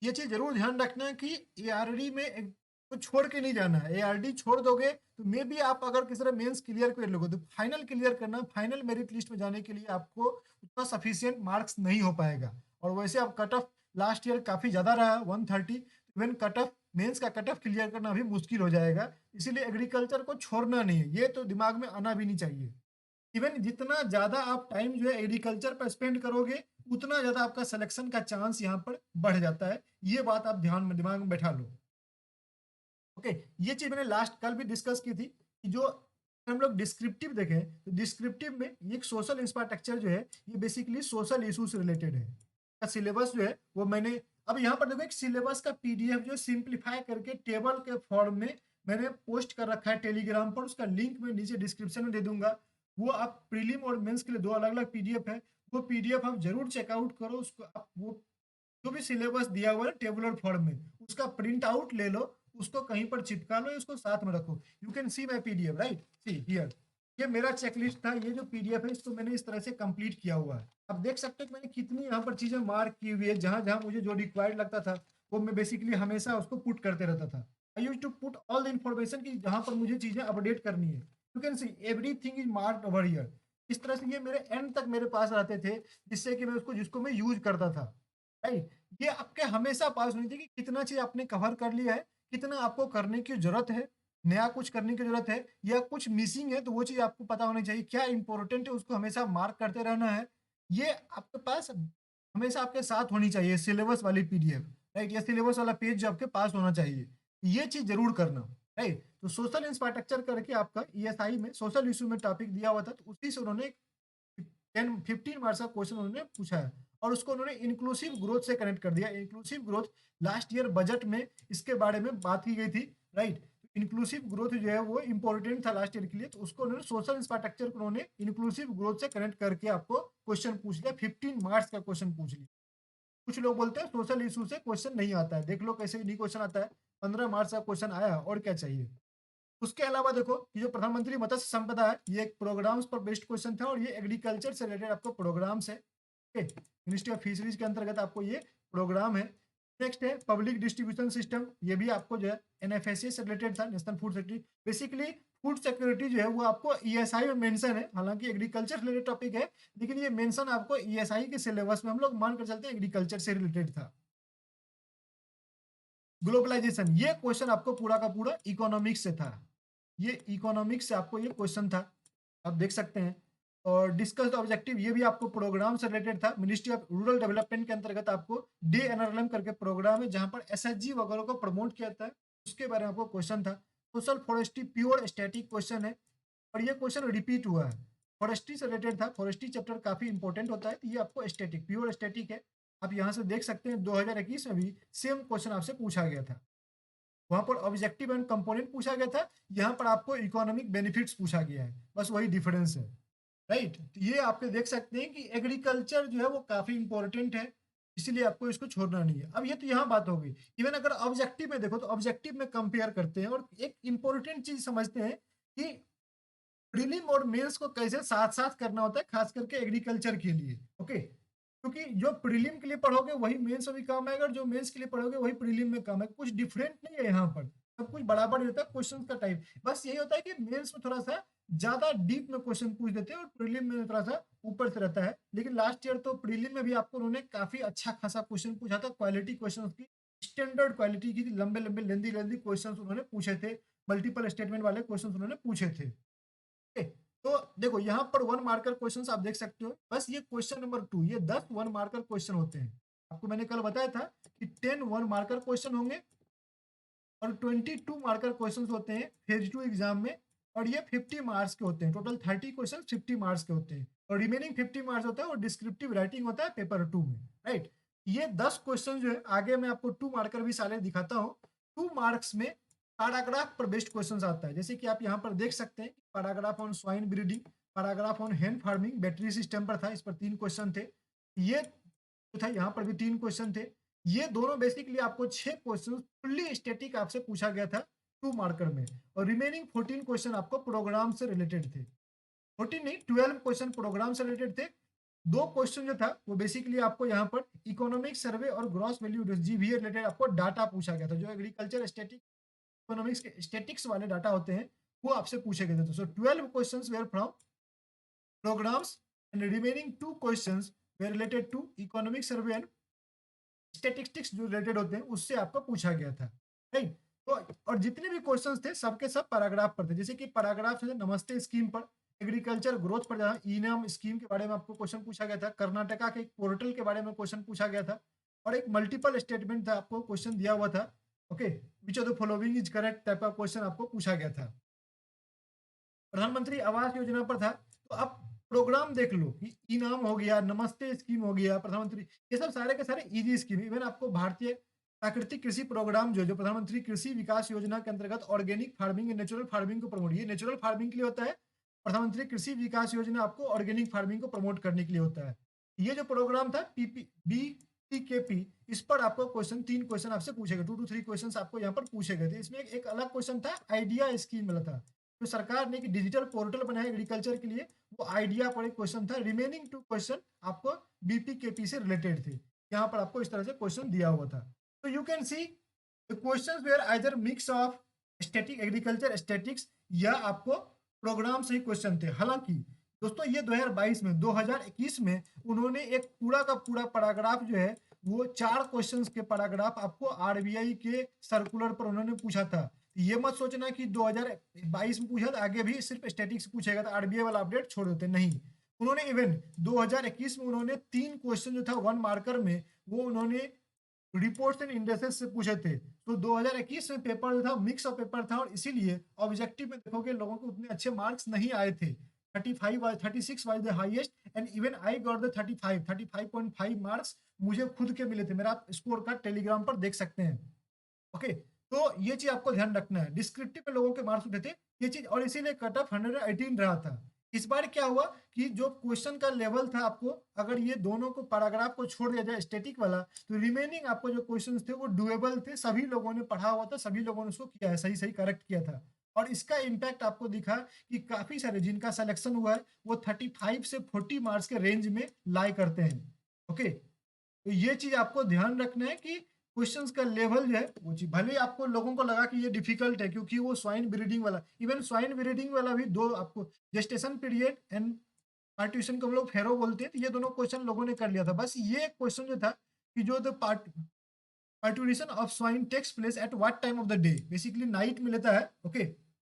ये चीज जरूर ध्यान रखना है कि एआरडी में को छोड़ के नहीं जाना है। एआरडी छोड़ दोगे तो मे बी आप अगर किसी तरह मेंस क्लियर कर लोगे तो फाइनल क्लियर करना, फाइनल मेरिट लिस्ट में जाने के लिए आपको उतना सफिशियंट मार्क्स नहीं हो पाएगा। और वैसे आप कट ऑफ लास्ट ईयर काफी ज्यादा रहा 130, इवन कट ऑफ मेंस का कट ऑफ क्लियर करना भी मुश्किल हो जाएगा। इसीलिए एग्रीकल्चर को छोड़ना नहीं है, ये तो दिमाग में आना भी नहीं चाहिए। इवन जितना ज्यादा आप टाइम जो है एग्रीकल्चर पर स्पेंड करोगे उतना ज्यादा आपका सिलेक्शन का चांस यहाँ पर बढ़ जाता है। ये बात आप ध्यान में दिमाग में बैठा लो। ओके, ये चीज मैंने लास्ट कल भी डिस्कस की थी कि जो हम लोग डिस्क्रिप्टिव देखें तो डिस्क्रिप्टिव में ये सोशल इंफ्रास्ट्रक्चर जो है ये बेसिकली सोशल इशू से रिलेटेड है। का सिलेबस जो है वो मैंने अब यहाँ पर देखो एक सिलेबस का पीडीएफ जो सिंप्लीफाई करके टेबल के फॉर्म में मैंने पोस्ट कर रखा है टेलीग्राम पर, उसका लिंक मैं नीचे डिस्क्रिप्शन में दे दूंगा। वो आप प्रीलिम और मेंस के लिए दो अलग अलग पीडीएफ है, वो पीडीएफ आप जरूर चेकआउट करो। उसको आप वो जो भी सिलेबस दिया हुआ है टेबुलर फॉर्म में उसका प्रिंट आउट ले लो, उसको कहीं पर चिपका लो, उसको साथ में रखो। You can C my PDF, right, see here. ये मेरा चेकलिस्ट था, ये जो पीडीएफ है इसको मैंने इस तरह से कंप्लीट किया हुआ है। अब देख सकते हो कि मैंने कितनी यहाँ पर चीजें मार्क की हुई है, जहां जहां मुझे जो रिक्वायर्ड लगता था वो मैं बेसिकली हमेशा उसको पुट करते रहता था। I used to put all the information की जहां पर मुझे चीजें अपडेट करनी है। You can see everything is marked over here. इस तरह से ये मेरे एंड तक मेरे पास रहते थे, जिससे कि मैं उसको जिसको मैं यूज करता था, राइट। ये आपके हमेशा पास होनी चाहिए कि कितना चीज आपने कवर कर लिया है, कितना आपको करने की जरूरत है, नया कुछ करने की जरूरत है या कुछ मिसिंग है, तो वो चीज आपको पता होनी चाहिए। क्या इंपॉर्टेंट है उसको हमेशा मार्क करते रहना है। ये आपके पास हमेशा आपके साथ होनी चाहिए सिलेबस वाली पीडीएफ, राइट, या सिलेबस वाला पेज जो आपके पास होना चाहिए। ये चीज जरूर करना, राइट। तो सोशल इंफ्रास्ट्रक्चर करके आपका ईएसआई में सोशल इशू में टॉपिक दिया हुआ था, तो उसी से उन्होंने 15 मार्क्स का क्वेश्चन उन्होंने पूछा है। और उसको उन्होंने इंक्लूसिव ग्रोथ से कनेक्ट कर दिया। Inclusive growth last year budget में इसके बारे में बात की गई थी, राइट। इंक्लूसिव ग्रोथ जो है वो इंपॉर्टेंट था लास्ट ईयर के लिए, तो उसको उन्होंने सोशल इंफ्रास्ट्रक्चर को उन्होंने इंक्लूसिव ग्रोथ से कनेक्ट करके आपको क्वेश्चन पूछ लिया, 15 मार्क्स का क्वेश्चन पूछ लिया। कुछ लोग बोलते हैं सोशल इशू से क्वेश्चन नहीं आता है, देख लो कैसे नहीं क्वेश्चन आता है, 15 मार्क्स का क्वेश्चन आया, और क्या चाहिए। उसके अलावा देखो कि जो प्रधानमंत्री मत्स्य संपदा है ये एक प्रोग्राम्स पर बेस्ड क्वेश्चन था, और ये एग्रीकल्चर से रिलेटेड आपको प्रोग्राम्स है। मिनिस्ट्री ऑफ फिशरीज के अंतर्गत आपको ये प्रोग्राम है। नेक्स्ट है पब्लिक डिस्ट्रीब्यूशन सिस्टम, ये भी आपको जो है एनएफएसए से रिलेटेड था, national food security. Basically food security जो है वो आपको ईएसआई में मेंशन है, हालांकि एग्रीकल्चर से रिलेटेड टॉपिक है, लेकिन ये मेंशन आपको ईएसआई के सिलेबस में हम लोग मान कर चलते हैं एग्रीकल्चर से रिलेटेड था। ग्लोबलाइजेशन, ये क्वेश्चन आपको पूरा का पूरा इकोनॉमिक्स से था, ये इकोनॉमिक्स से आपको ये क्वेश्चन था, आप देख सकते हैं। और डिस्कस ऑब्जेक्टिव, ये भी आपको प्रोग्राम से रिलेटेड था। मिनिस्ट्री ऑफ रूरल डेवलपमेंट के अंतर्गत आपको डे एनआरएलएम करके प्रोग्राम है जहां पर एसएचजी वगैरह को प्रमोट किया जाता है, उसके बारे में आपको क्वेश्चन था। Social forestry pure static question है, और ये क्वेश्चन रिपीट हुआ है, फॉरेस्ट्री से रिलेटेड था। फॉरेस्ट्री चैप्टर काफी इंपॉर्टेंट होता है, तो ये आपको स्टैटिक प्योर स्टैटिक है। आप यहाँ से देख सकते हैं 2021 में भी सेम क्वेश्चन आपसे पूछा गया था। वहां पर ऑब्जेक्टिव एंड कंपोनेंट पूछा गया था, यहाँ पर आपको इकोनॉमिक बेनिफिट्स पूछा गया है, बस वही डिफरेंस है। राइट, तो ये आपके देख सकते हैं कि एग्रीकल्चर जो है वो काफी इंपॉर्टेंट है, इसीलिए आपको इसको छोड़ना नहीं है। अब ये तो यहाँ बात हो गई। इवन अगर ऑब्जेक्टिव में देखो तो ऑब्जेक्टिव में कंपेयर करते हैं और एक इंपॉर्टेंट चीज समझते हैं कि प्रीलिम और मेंस को कैसे साथ साथ करना होता है, खास करके एग्रीकल्चर के लिए। ओके, क्योंकि जो प्रीलिम के लिए पढ़ोगे वही मेंस में भी काम आएगा और जो मेंस के लिए पढ़ोगे वही प्रीलिम में काम आएगा। कुछ डिफरेंट नहीं है यहाँ पर, सब कुछ बराबर ही होता है क्वेश्चन का टाइप। बस यही होता है कि मेंस में थोड़ा सा ज्यादा डीप में क्वेश्चन पूछ देते हैं और प्रीलिम में थोड़ा सा ऊपर से रहता है। लेकिन लास्ट ईयर तो प्रीलिम में भी आपको उन्होंने काफी अच्छा खासा क्वेश्चन पूछा था, क्वालिटी क्वेश्चन की, स्टैंडर्ड क्वालिटी की, लंबे लंबे लेंदी लेंदी क्वेश्चन उन्होंने पूछे थे, मल्टीपल स्टेटमेंट वाले क्वेश्चन उन्होंने पूछे थे। Okay, तो देखो यहाँ पर वन मार्कर क्वेश्चंस आप देख सकते हो। बस ये क्वेश्चन नंबर 2, ये 10 वन मार्कर क्वेश्चन होते हैं। आपको मैंने कल बताया था कि 10 वन मार्कर क्वेश्चन होंगे और 22 मार्कर क्वेश्चंस होते हैं फेज 2 एग्जाम में, और ये 50 मार्क्स के होते हैं। टोटल 30 क्वेश्चन 50 मार्क्स के होते हैं और रिमेनिंग 50 मार्क्स होता है और डिस्क्रिप्टिव राइटिंग होता है पेपर 2 में। राइट, ये 10 क्वेश्चन जो है, आगे मैं आपको 2 मार्कर भी सारे दिखाता हूँ। 2 मार्क्स में पैराग्राफ पर बेस्ड क्वेश्चन आता है, जैसे कि आप यहाँ पर देख सकते हैं। Paragraph on swine breeding, paragraph on हेन फार्मिंग बैटरी सिस्टम पर था, इस पर 3 क्वेश्चन थे। ये जो था यहाँ पर भी 3 क्वेश्चन थे। ये दोनों बेसिकली आपको 6 क्वेश्चन फुल्ली स्टैटिक आपसे पूछा गया था 2 मार्कर में, और रिमेनिंग 14 क्वेश्चन आपको प्रोग्राम से रिलेटेड थे। 14 नहीं, 12 क्वेश्चन प्रोग्राम से रिलेटेड थे। 2 क्वेश्चन जो था वो बेसिकली आपको यहाँ पर इकोनॉमिक सर्वे और ग्रॉस वैल्यू जीवीए रिलेटेड आपको डाटा पूछा गया था। जो एग्रीकल्चर स्टैटिक इकोनॉमिक्स के स्टैटिक्स वाले डाटा होते हैं वो आपसे पूछे गए थे। So 12 questions were from programmes and remaining 2 questions were related to economic survey and statistics जो रिलेटेड होते हैं उससे आपको पूछा गया था। राइट, तो और जितने भी क्वेश्चंस थे सबके सब पैराग्राफ पर थे। जैसे कि पैराग्राफ है नमस्ते स्कीम पर, एग्रीकल्चर ग्रोथ पर, जहाँ ईनाम स्कीम के बारे में आपको क्वेश्चन पूछा गया था, कर्नाटका के एक पोर्टल के बारे में क्वेश्चन पूछा गया था, और एक मल्टीपल स्टेटमेंट था, आपको क्वेश्चन दिया हुआ था। Okay, which of the following is correct type का क्वेश्चन आपको पूछा गया था। प्रधानमंत्री आवास योजना पर था। तो आप प्रोग्राम देख लो कि इनाम हो गया, नमस्ते स्कीम हो गया, प्रधानमंत्री, ये सब सारे के सारे इजी स्कीम। इवन आपको भारतीय प्राकृतिक कृषि प्रोग्राम जो प्रधानमंत्री कृषि विकास योजना के अंतर्गत ऑर्गेनिक फार्मिंग, नेचुरल फार्मिंग को प्रमोट, ये नेचुरल फार्मिंग के लिए होता है। प्रधानमंत्री कृषि विकास योजना आपको ऑर्गेनिक फार्मिंग को प्रमोट करने के लिए होता है। ये जो प्रोग्राम था पीपी BTKP, इस पर आपको क्वेश्चन 3 क्वेश्चन आपसे पूछे गए, 2 to 3 क्वेश्चन आपको यहाँ पर पूछे गए थे। इसमें एक अलग क्वेश्चन था, आइडिया स्कीम वाला था। तो सरकार ने एक डिजिटल पोर्टल बनाया एग्रीकल्चर के लिए, वो आइडिया पर एक क्वेश्चन था। रिमेनिंग 2 क्वेश्चन आपको BPKP से रिलेटेड थे। यहाँ पर आपको इस तरह से क्वेश्चन दिया हुआ था। तो you can see the questions were either mix of static agriculture statics या आपको प्रोग्राम से ही क्वेश्चन थे। हालांकि दोस्तों ये 2021 में उन्होंने एक पूरा का पूरा पैराग्राफ जो है वो 4 क्वेश्चंस के पैराग्राफ आपको आरबीआई के सर्कुलर पर उन्होंने पूछा था। ये मत सोचना कि 2022 में पूछा था आगे भी सिर्फ स्टैटिक्स पूछेगा तो आरबीआई वाला अपडेट छोड़ देते, नहीं। उन्होंने इवन 2021 में उन्होंने 3 क्वेश्चन जो था 1 मार्कर में वो उन्होंने रिपोर्ट्स एंड इंडेक्सेस से पूछे थे। तो 2021 में पेपर जो था मिक्स ऑफ पेपर था, और इसीलिए ऑब्जेक्टिव में देखोगे लोगों को उतने अच्छे मार्क्स नहीं आए थे। 36 was the highest and even I got the 35.5 marks मुझे खुद के मिले थे। मेरा स्कोर कार्ड टेलीग्राम पर देख सकते हैं। ओके, तो ये चीज आपको ध्यान रखना है। डिस्क्रिप्टिव में लोगों के मार्क्स उठे थे ये चीज, और इसीलिए कट ऑफ 118 रहा था। इस बार क्या हुआ कि जो क्वेश्चन का लेवल था, आपको अगर ये दोनों को पैराग्राफ को छोड़ दिया जाए स्टैटिक वाला, तो रिमेनिंग आपको जो क्वेश्चंस थे वो डुएबल थे। सभी लोगों ने पढ़ा हुआ था, सभी लोगों ने उसको किया है, सही सही करेक्ट किया था। और इसका इम्पैक्ट आपको दिखा कि काफी सारे जिनका सिलेक्शन हुआ है वो 35 से 40 मार्क्स के रेंज में लाई करते हैं। ओके, तो ये चीज आपको ध्यान रखना है कि क्वेश्चंस का लेवल जो है वो चीज, भले आपको लोगों को लगा कि ये डिफिकल्ट है क्योंकि वो स्वाइन ब्रीडिंग वाला, इवन स्वाइन ब्रीडिंग वाला भी 2 आपको जेस्टेशन पीरियड एंड पार्टीशन को हम लोग फेरो बोलते हैं, तो ये दोनों क्वेश्चन लोगों ने कर लिया था। बस ये क्वेश्चन जो था कि जो the parturition of swine takes place at what time of the day, basically night में लेता है। ओके,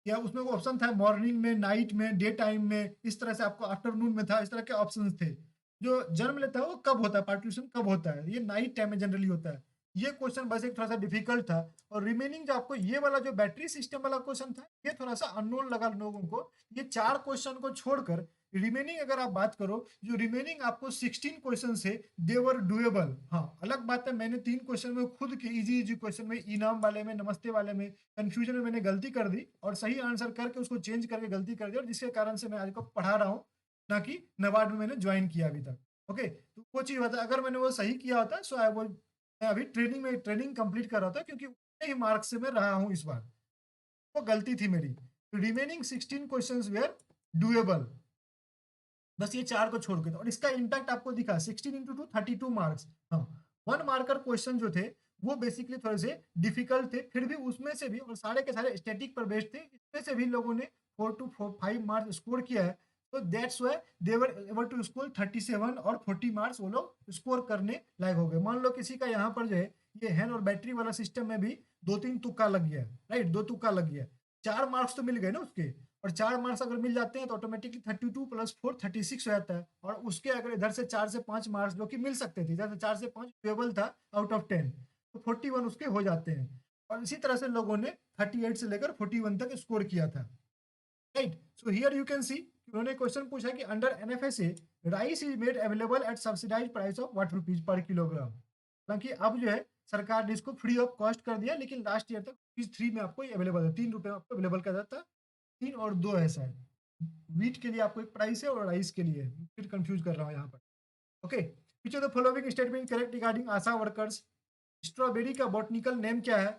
या उसमें वो ऑप्शन था मॉर्निंग में, नाइट में, डे टाइम में, इस तरह से आपको आफ्टरनून में था, इस तरह के ऑप्शंस थे। जो जन्म लेता है वो कब होता है, पार्टूरेशन कब होता है, ये नाइट टाइम में जनरली होता है। ये क्वेश्चन बस एक थोड़ा सा डिफिकल्ट था। और रिमेनिंग जो आपको ये वाला जो बैटरी सिस्टम वाला क्वेश्चन था ये थोड़ा सा अननोन लगा लोगों को। ये 4 क्वेश्चन को छोड़कर रिमेनिंग अगर आप बात करो, जो रिमेनिंग आपको 16 क्वेश्चन है देवर डुएबल। हाँ, अलग बात है, मैंने 3 क्वेश्चन में खुद के इजी इजी क्वेश्चन में, इनाम वाले में, नमस्ते वाले में कंफ्यूजन में मैंने गलती कर दी और सही आंसर करके उसको चेंज करके गलती कर दी, और जिसके कारण से मैं आज को पढ़ा रहा हूँ, ना कि नबार्ड में मैंने ज्वाइन किया अभी तक। ओके, तो वो चीज़ बता, अगर मैंने वो सही किया होता सो आई वो, मैं अभी ट्रेनिंग कंप्लीट कर रहा था, क्योंकि उतने ही मार्क्स से मैं रहा हूँ इस बार। वो गलती थी मेरी। रिमेनिंग 16 क्वेश्चंस वेयर डुएबल, बस ये 4 को छोड़ के। और इसका इम्पैक्ट आपको दिखा, 16 इंटू 2 32 मार्क्स। हाँ, 1 मार्कर क्वेश्चन जो थे वो बेसिकली थोड़े से डिफिकल्ट थे, फिर भी उसमें से भी, और सारे के सारे स्टैटिक पर बेस्ड थे, इसमें से भी लोगों ने 4 to 5 मार्क्स स्कोर किया है। तो that's why they were able to score 37 और 40 मार्क्स वो लोग स्कोर करने लायक हो गए। मान लो किसी का यहाँ पर जो है ये हैंड और बैटरी वाला सिस्टम में भी 2-3 तुक्का लग गया, राइट, 2 तुक्का लग गया, 4 मार्क्स तो मिल गए ना उसके। और 4 मार्क्स अगर मिल जाते हैं तो ऑटोमेटिकली 32 प्लस 4 36 हो जाता है। और उसके अगर इधर से 4 से 5 मार्क्स जो कि मिल सकते थे, इधर से 4 से 5 टेबल था आउट ऑफ 10, तो 41 उसके हो जाते हैं। और इसी तरह से लोगों ने 38 से लेकर 41 तक स्कोर किया था, right. So here you can see, उन्होंने क्वेश्चन पूछा कि under NFSA rice is made available at subsidise price of what rupees per kilogram. हालांकि अब जो है सरकार ने इसको फ्री ऑफ कॉस्ट कर दिया, लेकिन लास्ट ईयर तक ₹3 में आपको ये अवेलेबल है, 3 रुपए में आपको अवेलेबल कर जाता है। 3 और 2 है शायद, व्हीट के लिए आपको एक प्राइस है और राइस के लिए, फिर कंफ्यूज कर रहा हूँ यहाँ पर। Okay, which of the following statement correct regarding ASHA workers. Strawberry का बॉटनिकल नेम क्या है?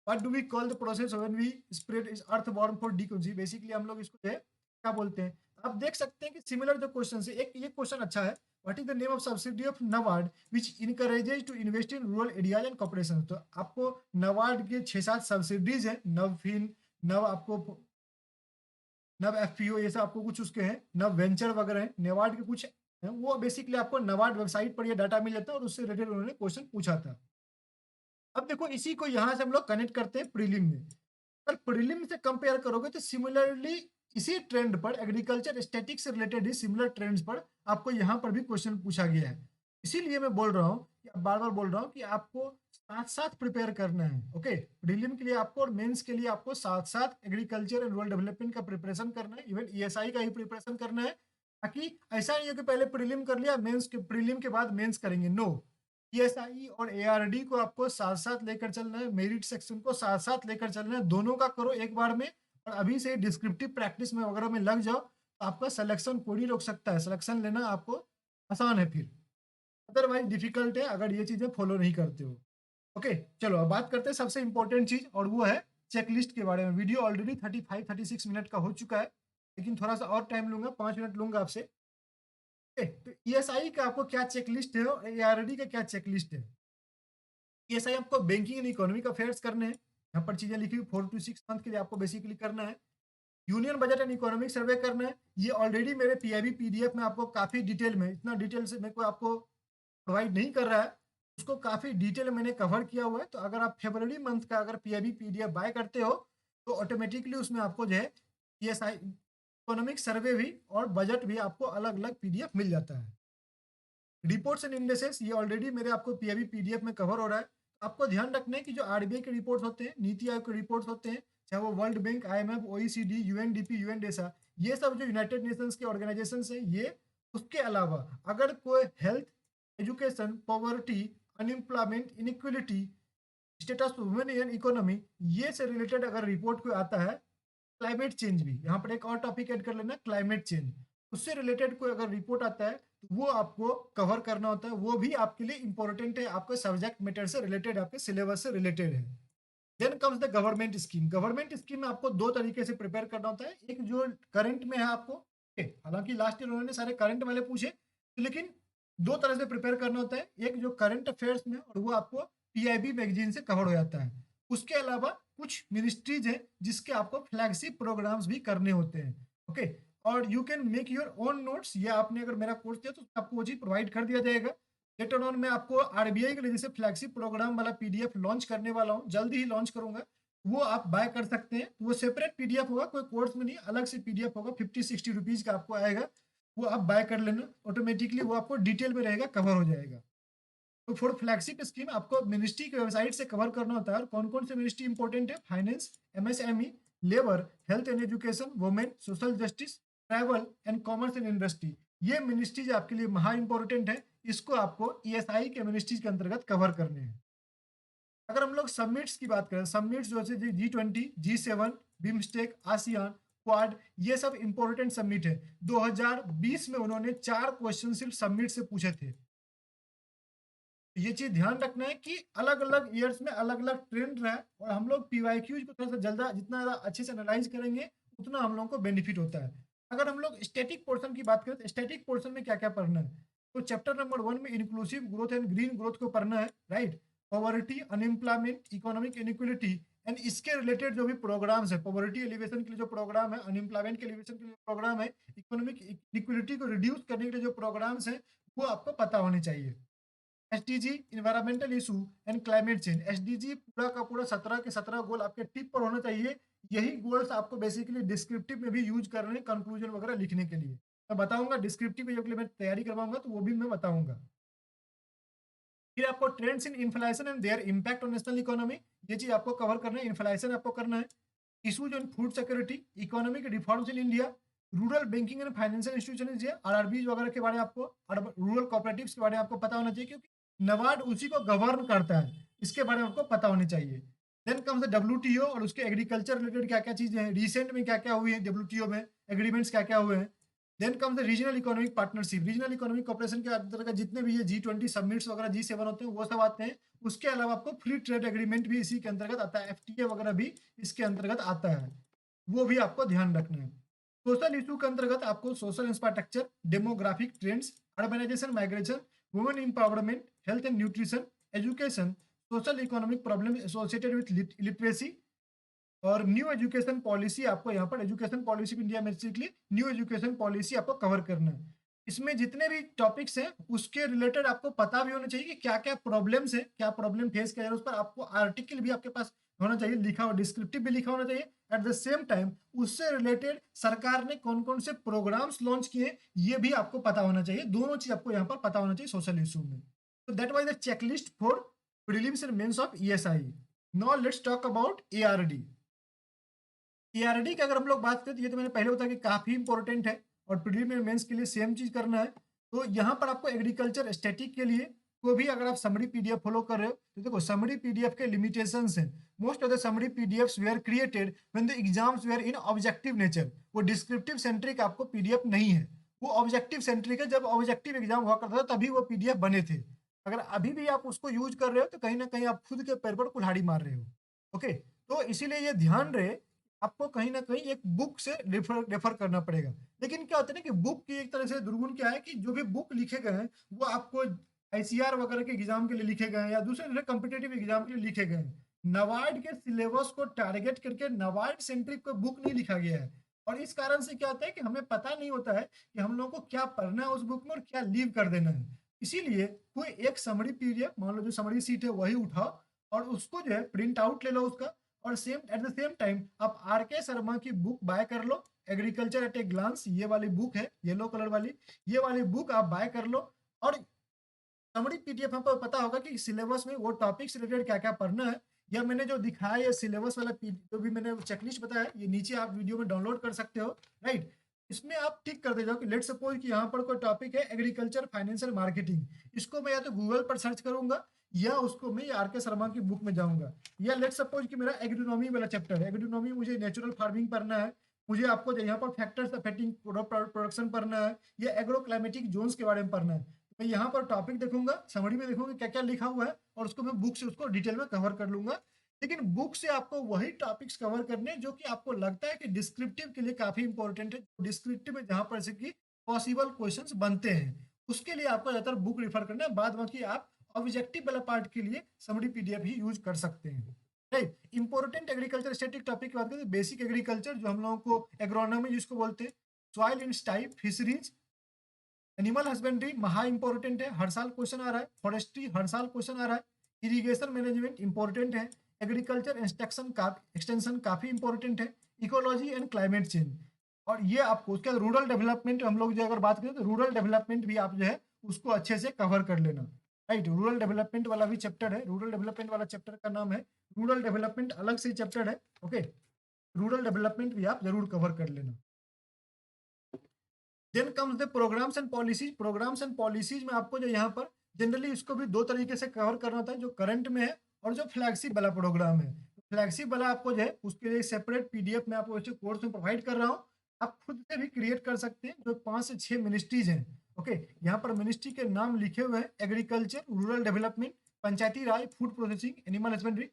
What do we call the process when we spread is earthworm for decompose. Basically हम लोग इसको जो है क्या बोलते हैं, आप देख सकते हैं कि सिमिलर जो क्वेश्चन है, एक ये क्वेश्चन अच्छा है, what is the name of subsidy of NABARD which encourages to invest in rural areas and corporation. तो आपको नबार्ड के 6-7 सब्सिडीज है, नवफिन, नव आपको नव एफपीओ, ये सब आपको कुछ उसके हैं, नव वेंचर वगैरह हैं, नेवार्ड के कुछ हैं, वो बेसिकली आपको नबार्ड वेबसाइट पर ये डाटा मिल जाता है, और उससे रिलेटेड उन्होंने क्वेश्चन पूछा था। अब देखो इसी को यहाँ से हम लोग कनेक्ट करते हैं प्रीलिम में। अगर प्रीलिम से कंपेयर करोगे तो सिमिलरली इसी ट्रेंड पर, एग्रीकल्चर स्टैटिक से रिलेटेड ही सिमिलर ट्रेंड्स पर आपको यहाँ पर भी क्वेश्चन पूछा गया है। इसीलिए मैं बोल रहा हूँ, बार बार बोल रहा हूँ कि आपको साथ साथ प्रिपेयर करना है। ओके, प्रीलिम के लिए आपको और मेंस के लिए आपको साथ साथ एग्रीकल्चर एंड रूरल डेवलपमेंट का प्रिपरेशन करना है, इवन ईएसआई का ही प्रिपरेशन करना है। ताकि ऐसा नहीं हो कि पहले प्रीलिम कर लिया, मेंस के प्रीलिम के बाद मेंस करेंगे, नो। ईएसआई और एआरडी को आपको साथ साथ लेकर चलना है, मेरिट सेक्शन को साथ साथ लेकर चलना है, दोनों का करो एक बार में। और अभी से डिस्क्रिप्टिव प्रैक्टिस में वगैरह में लग जाओ, तो आपका सिलेक्शन कोई नहीं रोक सकता है, सिलेक्शन लेना आपको आसान है फिर। अदरवाइज डिफिकल्ट है अगर ये चीजें फॉलो नहीं करते हो। ओके, चलो अब बात करते हैं सबसे इंपॉर्टेंट चीज, और वो है चेकलिस्ट के बारे में। वीडियो ऑलरेडी 35-36 मिनट का हो चुका है, लेकिन थोड़ा सा और टाइम लूंगा, 5 मिनट लूंगा आपसे। तो ईएसआई का आपको क्या चेकलिस्ट है और एआरडी का क्या चेकलिस्ट है। ईएसआई आपको बैंकिंग एंड इकोनॉमिक अफेयर्स करने हैं, यहाँ पर चीजें लिखी हुई 4 to 6 मंथ के लिए आपको बेसिकली करना है। Union budget and economic survey करना है, ये ऑलरेडी मेरे पीआईबी पीडीएफ में आपको काफी डिटेल में, इतना डिटेल से मेरे को आपको प्रोवाइड नहीं कर रहा है, उसको काफी डिटेल मैंने कवर किया हुआ है। तो अगर आप फरवरी मंथ का अगर पीआईबी पीडीएफ बाय करते हो, तो ऑटोमेटिकली उसमें आपको जो है ईएसआई इकोनॉमिक सर्वे भी और बजट भी आपको अलग अलग पीडीएफ मिल जाता है। रिपोर्ट्स एंड इंडेसेस ये ऑलरेडी मेरे आपको पीआईबी पीडीएफ में कवर हो रहा है। आपको ध्यान रखना है कि जो आरबीआई के रिपोर्ट्स होते हैं, नीति आयोग के रिपोर्ट्स होते हैं, चाहे वो World Bank, IMF, OECD, UNDP, UNDESA, ये सब जो यूनाइटेड नेशंस के ऑर्गेनाइजेशन है, ये उसके अलावा अगर कोई health, education, poverty, unemployment, inequality, status of women in economy, ये से रिलेटेड अगर रिपोर्ट कोई आता है, क्लाइमेट चेंज भी यहाँ पर एक और टॉपिक ऐड कर लेना, क्लाइमेट चेंज, उससे रिलेटेड कोई अगर रिपोर्ट आता है तो वो आपको कवर करना होता है, वो भी आपके लिए इंपॉर्टेंट है, आपके सब्जेक्ट मैटर से रिलेटेड, आपके सिलेबस से रिलेटेड है। Then comes the government scheme. Government scheme में आपको 2 तरीके से प्रिपेयर करना होता है, एक जो करंट में है आपको, हालांकि लास्ट ईयर उन्होंने सारे करंट वाले पूछे, लेकिन 2 तरह से प्रिपेयर करना होता है, एक जो करंट अफेयर्स में, और वो आपको पीआईबी मैगजीन से कवर हो जाता है। उसके अलावा कुछ मिनिस्ट्रीज है जिसके आपको फ्लैगशिप प्रोग्राम्स भी करने होते हैं। ओके, और you can make your own notes, या आपने अगर मेरा कोर्स दिया तो आपको वो चीज प्रोवाइड कर दिया जाएगा। लेटर ऑन मैं आपको आरबीआई के लिए जैसे फ्लैगशिप प्रोग्राम वाला पीडीएफ लॉन्च करने वाला हूँ, जल्दी ही लॉन्च करूंगा, वो आप बाय कर सकते हैं। वो सेपरेट पीडीएफ होगा, कोई कोर्स में नहीं, अलग से पीडीएफ होगा, 50-60 रुपीज का आपको आएगा, वो आप बाय कर लेना, ऑटोमेटिकली वो आपको डिटेल में रहेगा, कवर हो जाएगा। तो फॉर फ्लैगशिप स्कीम आपको मिनिस्ट्री की वेबसाइट से कवर करना होता है, और कौन कौन से मिनिस्ट्री इंपॉर्टेंट है, finance, MSME, labour, health and education, women, social justice, travel and commerce and industry, ये मिनिस्ट्रीज आपके लिए महा इंपॉर्टेंट है। इसको आपको ईएसआई के मिनिस्ट्रीज के अंतर्गत कवर करने हैं। अगर हम लोग समिट्स की बात करें, समिट्स जो है G20, G7, BIMSTEC, ASEAN, quad, ये सब इंपॉर्टेंट समिट है। 2020 में उन्होंने 4 क्वेश्चन सिर्फ समिट से पूछे थे। ये चीज ध्यान रखना है कि अलग अलग ईयर्स में अलग अलग ट्रेंड रहा है, और हम लोग पीवाईक्यूज को थोड़ा सा जल्दा जितना ज्यादा अच्छे से एनालाइज करेंगे उतना हम लोगों को बेनिफिट होता है। अगर हम लोग स्टैटिक पोर्शन की बात करें तो स्टैटिक पोर्शन में क्या क्या पढ़ना है, तो चैप्टर नंबर 1 में inclusive growth and green growth को पढ़ना है, right. Poverty, unemployment, economic inequality and इसके रिलेटेड जो भी प्रोग्राम्स है, पॉवर्टी एलिवेशन के लिए जो प्रोग्राम है, अनएम्प्लॉयमेंट के एलिवेशन के लिए प्रोग्राम है, इकोनॉमिक इनइक्वलिटी को रिड्यूस करने के लिए जो प्रोग्राम्स हैं, वो आपको पता होने चाहिए। SDG, environmental issue and climate change, SDG पूरा का पूरा 17 के 17 गोल आपके टिप पर होना चाहिए। यही गोल्स आपको बेसिकली डिस्क्रिप्टिव में भी यूज कर रहे हैं कंक्लूजन वगैरह लिखने के लिए। मैं बताऊंगा डिस्क्रिप्टिव के लिए मैं तैयारी करवाऊंगा तो वो भी मैं बताऊंगा। फिर आपको trends in inflation and there impact on national economy, ये चीज आपको कवर करना है। इन्फ्लेशन आपको करना है। Issues on food security, economic reforms in India, rural banking and financial institution, RRB वगैरह के बारे में आपको, रूरल कोऑपरेटिव्स के बारे में आपको पता होना चाहिए, क्योंकि नबार्ड उसी को गवर्न करता है, इसके बारे में आपको पता होनी चाहिए। देन कम्स द डब्ल्यूटीओ और उसके एग्रीकल्चर रिलेटेड क्या क्या चीजें हैं, रिसेंट में क्या क्या हुई है डब्ल्यूटीओ में, एग्रीमेंट्स क्या क्या हुए हैं। Then comes the regional economic partnership, regional economic corporation के अंतर्गत जितने भी ये G20 समिट्स वगैरह G7 होते हैं वो सब आते हैं। उसके अलावा आपको फ्री ट्रेड एग्रीमेंट भी इसी के अंतर्गत आता है, एफटीए वगैरह भी इसके अंतर्गत आता है, वो भी आपको ध्यान रखना है। सोशल इशू के अंतर्गत आपको social infrastructure, demographic trends, urbanisation, migration, women empowerment, health and nutrition, education, social economic problem associated with literacy और न्यू एजुकेशन पॉलिसी, आपको यहाँ पर एजुकेशन पॉलिसी इंडिया में बेसिकली न्यू एजुकेशन पॉलिसी आपको कवर करना है। इसमें जितने भी टॉपिक्स हैं उसके रिलेटेड आपको पता भी होना चाहिए कि क्या क्या प्रॉब्लम्स है, क्या प्रॉब्लम फेस किया जा रहा है, उस पर आपको आर्टिकल भी आपके पास होना चाहिए, लिखा हुआ डिस्क्रिप्टिव भी लिखा होना चाहिए। एट द सेम टाइम उससे रिलेटेड सरकार ने कौन कौन से प्रोग्राम्स लॉन्च किए ये भी आपको पता होना चाहिए। दोनों चीज आपको यहाँ पर पता होना चाहिए सोशल इशू में। तो that was the checklist for prelims and mains of ESI. Now let's talk about ARD. TRD की अगर हम लोग बात करें तो ये तो मैंने पहले बताया कि काफी इंपॉर्टेंट है, और प्रीलिम मेंस के लिए सेम चीज करना है। तो यहाँ पर आपको एग्रीकल्चर स्टैटिक के लिए कोई भी अगर आप समरी पीडीएफ फॉलो कर रहे हो तो देखो समरी पीडीएफ के लिमिटेशंस हैं। Most of the summary PDFs were created when the exams were in objective nature, वो डिस्क्रिप्टिव सेंट्रिक आपको पीडीएफ नहीं है, वो ऑब्जेक्टिव सेंट्रिक है। जब ऑब्जेक्टिव एग्जाम हुआ करता था तभी वो पीडीएफ बने थे। अगर अभी भी आप उसको यूज कर रहे हो तो कहीं ना कहीं आप खुद के पैर पर कुल्हाड़ी मार रहे हो। ओके, तो इसीलिए ये ध्यान रहे आपको कहीं ना कहीं एक बुक से रेफर करना पड़ेगा। लेकिन क्या होता है ना कि बुक की एक तरह से दुर्गुण क्या है कि जो भी बुक लिखे गए हैं वो आपको आईसीआर वगैरह के एग्जाम के लिए लिखे गए हैं या दूसरे कॉम्पिटेटिव एग्जाम के लिए लिखे गए हैं। नबार्ड के सिलेबस को टारगेट करके नबार्ड सेंट्रिक कोई बुक नहीं लिखा गया है, और इस कारण से क्या होता है कि हमें पता नहीं होता है कि हम लोगों को क्या पढ़ना है उस बुक में और क्या लीव कर देना है। इसीलिए कोई एक समरी पीडीएफ मान लो, जो समरी सीट है वही उठाओ और उसको जो है प्रिंट आउट ले लो उसका, और same at the same time आप आर के शर्मा की बुक बाय कर लो, एग्रीकल्चर एट ए ग्लांस, ये वाली बुक है येलो कलर वाली, ये वाली बुक आप बाय कर लो। और समरी पीडीएफ हमको पता होगा कि सिलेबस में वो टॉपिक से रिलेटेड क्या क्या पढ़ना है, या मैंने जो दिखाया ये सिलेबस वाला जो भी मैंने चेकलिस्ट बताया ये नीचे आप वीडियो में डाउनलोड कर सकते हो, राइट। इसमें आप टिक कर दे जाओ कि लेट सपोज कि यहाँ पर कोई टॉपिक है एग्रीकल्चर फाइनेंशियल मार्केटिंग, इसको मैं या तो गूगल पर सर्च करूंगा या उसको मैं आर के शर्मा की बुक में जाऊंगा। या लेट सपोज कि मेरा एग्रोनॉमी वाला चैप्टर है, एग्रोनॉमी मुझे नेचुरल फार्मिंग पढ़ना है, मुझे आपको यहाँ पर फैक्टर्स अफेक्टिंग प्रोडक्शन पढ़ना है या एग्रो क्लाइमेटिक जोन्स के बारे में पढ़ना है। मैं यहाँ पर टॉपिक देखूंगा, समरी में देखूंगा क्या क्या लिखा हुआ है और उसको मैं बुक से उसको डिटेल में कवर कर लूंगा। लेकिन बुक से आपको वही टॉपिक्स कवर करने जो कि आपको लगता है कि डिस्क्रिप्टिव के लिए काफी इंपॉर्टेंट है, डिस्क्रिप्टिव में जहां पर से कि पॉसिबल क्वेश्चंस बनते हैं उसके लिए आपको ज्यादातर बुक रिफर करना है। बाद बाकी आप ऑब्जेक्टिव वाला पार्ट के लिए समरी पीडीएफ ही यूज कर सकते हैं, right. Important agriculture static topic की बात करें तो बेसिक एग्रीकल्चर जो हम लोगों को एग्रोनॉमी जिसको बोलते हैं, soil and type, fisheries, animal husbandry महा इंपॉर्टेंट है, हर साल क्वेश्चन आ रहा है, फॉरेस्ट्री हर साल क्वेश्चन आ रहा है, इरिगेशन मैनेजमेंट इंपॉर्टेंट है, एग्रीकल्चर एक्सटेंशन काफी इंपॉर्टेंट है, इकोलॉजी एंड क्लाइमेट चेंज। और ये आपको उसके बाद रूरल डेवलपमेंट हम लोग जो अगर बात करें तो रूरल डेवलपमेंट भी आप जो है उसको अच्छे से कवर कर लेना, राइट। रूरल डेवलपमेंट वाला भी चैप्टर है, रूरल डेवलपमेंट वाला चैप्टर का नाम है रूरल डेवलपमेंट, अलग से चैप्टर है, ओके। रूरल डेवलपमेंट भी आप जरूर कवर कर लेना। Then comes the programs and policies. Programs and policies में आपको जो यहाँ पर जनरली इसको भी दो तरीके से कवर करना होता है, जो करंट में है और जो फ्लैगशिप वाला प्रोग्राम है। फ्लैगशिप वाला आपको जो है उसके लिए सेपरेट पीडीएफ में आपको कोर्स में प्रोवाइड कर रहा हूँ, आप खुद से भी क्रिएट कर सकते हैं। जो 5 से 6 मिनिस्ट्रीज हैं, ओके, यहाँ पर मिनिस्ट्री के नाम लिखे हुए हैं, एग्रीकल्चर, रूरल डेवलपमेंट, पंचायती राज, फूड प्रोसेसिंग, एनिमल हस्बेंड्री,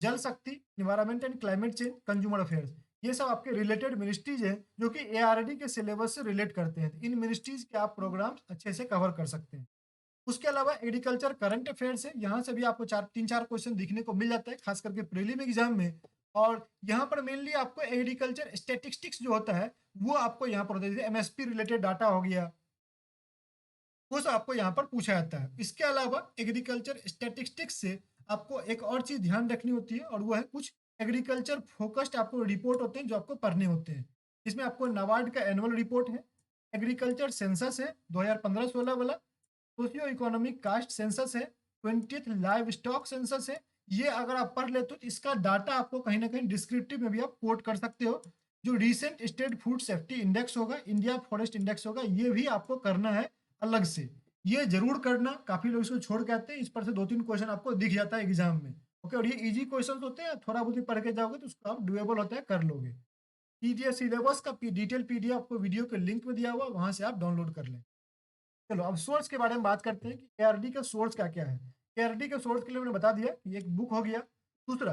जल शक्ति, environment and climate change, consumer affairs. ये सब आपके रिलेटेड मिनिस्ट्रीज हैं जो कि एआरडी के सिलेबस से रिलेट करते हैं। इन मिनिस्ट्रीज के आप प्रोग्राम्स अच्छे से कवर कर सकते हैं। उसके अलावा एग्रीकल्चर करंट अफेयर्स है, यहाँ से भी आपको 3-4 क्वेश्चन दिखने को मिल जाता है, खास करके प्रीलिम एग्जाम में। और यहाँ पर मेनली आपको एग्रीकल्चर स्टैटिस्टिक्स जो होता है वो आपको यहाँ पर होता है, जैसे एमएसपी रिलेटेड डाटा हो गया, वो सब आपको यहाँ पर पूछा जाता है। इसके अलावा एग्रीकल्चर स्टैटिस्टिक्स से आपको एक और चीज़ ध्यान रखनी होती है, और वो है कुछ एग्रीकल्चर फोकस्ड आपको रिपोर्ट होते हैं जो आपको पढ़ने होते हैं। इसमें आपको नाबार्ड का एनुअल रिपोर्ट है, एग्रीकल्चर सेंसस है 2015-16 वाला, सोशियो इकोनॉमिक कास्ट सेंसस है, 20th लाइव स्टॉक सेंसस है। ये अगर आप पढ़ लेते हो तो इसका डाटा आपको कहीं ना कहीं डिस्क्रिप्टिव में भी आप कोट कर सकते हो। जो recent state food safety index होगा, इंडिया फॉरेस्ट इंडेक्स होगा, ये भी आपको करना है अलग से। ये जरूर करना, काफी लोग इसको छोड़ के आते हैं, इस पर से 2-3 क्वेश्चन आपको दिख जाता है एग्जाम में। ओके, और ये इजी क्वेश्चन होते हैं, थोड़ा बहुत ही पढ़ के जाओगे तो उसको आप डुएबल होता है, कर लोगे। पीडीएफ सिलेबस का डिटेल पीडीएफ आपको वीडियो के लिंक में दिया हुआ, वहां से आप डाउनलोड कर लें। चलो अब सोर्स के बारे में बात करते हैं कि एआरडी का सोर्स क्या क्या है। एआरडी के सोर्स के लिए मैंने बता दिया कि एक बुक हो गया। दूसरा,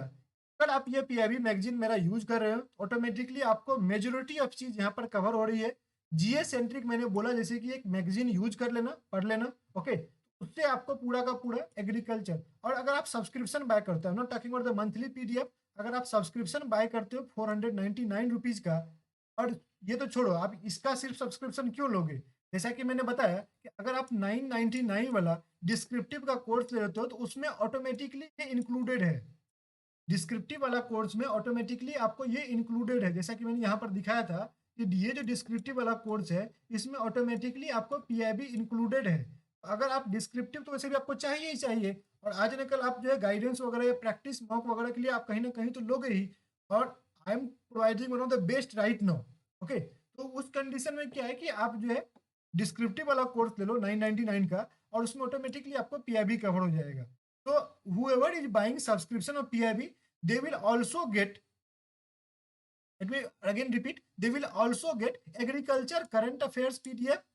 अगर आप ये पीआईबी मैगजीन मेरा यूज कर रहे हो, ऑटोमेटिकली आपको मेजोरिटी ऑफ चीज यहाँ पर कवर हो रही है। जीए सेंट्रिक मैंने बोला, जैसे कि एक मैगजीन यूज कर लेना, पढ़ लेना, ओके, उससे आपको पूरा का पूरा एग्रीकल्चर। और अगर आप सब्सक्रिप्शन बाय करते हो, not talking about the monthly PDF, अगर आप सब्सक्रिप्शन बाय करते हो 499 रुपीज का, और ये तो छोड़ो, आप इसका सिर्फ सब्सक्रिप्शन क्यों लोगे, जैसा कि मैंने बताया कि अगर आप 999 वाला डिस्क्रिप्टिव का कोर्स ले लेते हो तो उसमें ऑटोमेटिकली ये इंक्लूडेड है। डिस्क्रिप्टिव वाला कोर्स में ऑटोमेटिकली आपको ये इंक्लूडेड है, जैसा कि मैंने यहाँ पर दिखाया था कि ये जो डिस्क्रिप्टिव वाला कोर्स है इसमें ऑटोमेटिकली आपको पीआईबी इंक्लूडेड है। अगर आप डिस्क्रिप्टिव तो वैसे भी आपको चाहिए ही चाहिए, और आज न कल आप जो है गाइडेंस वगैरह या प्रैक्टिस मॉक वगैरह के लिए आप कहीं ना कहीं तो लोगे ही, और I am providing one of the best right now. Okay, तो उस कंडीशन में क्या है कि आप जो है डिस्क्रिप्टिव वाला कोर्स ले लो 999 का, और उसमें ऑटोमेटिकली आपको पीआईबी कवर हो जाएगा। तो whoever is buying subscription of PIB, they will also get, let me again repeat, they will also get agriculture current affairs PDF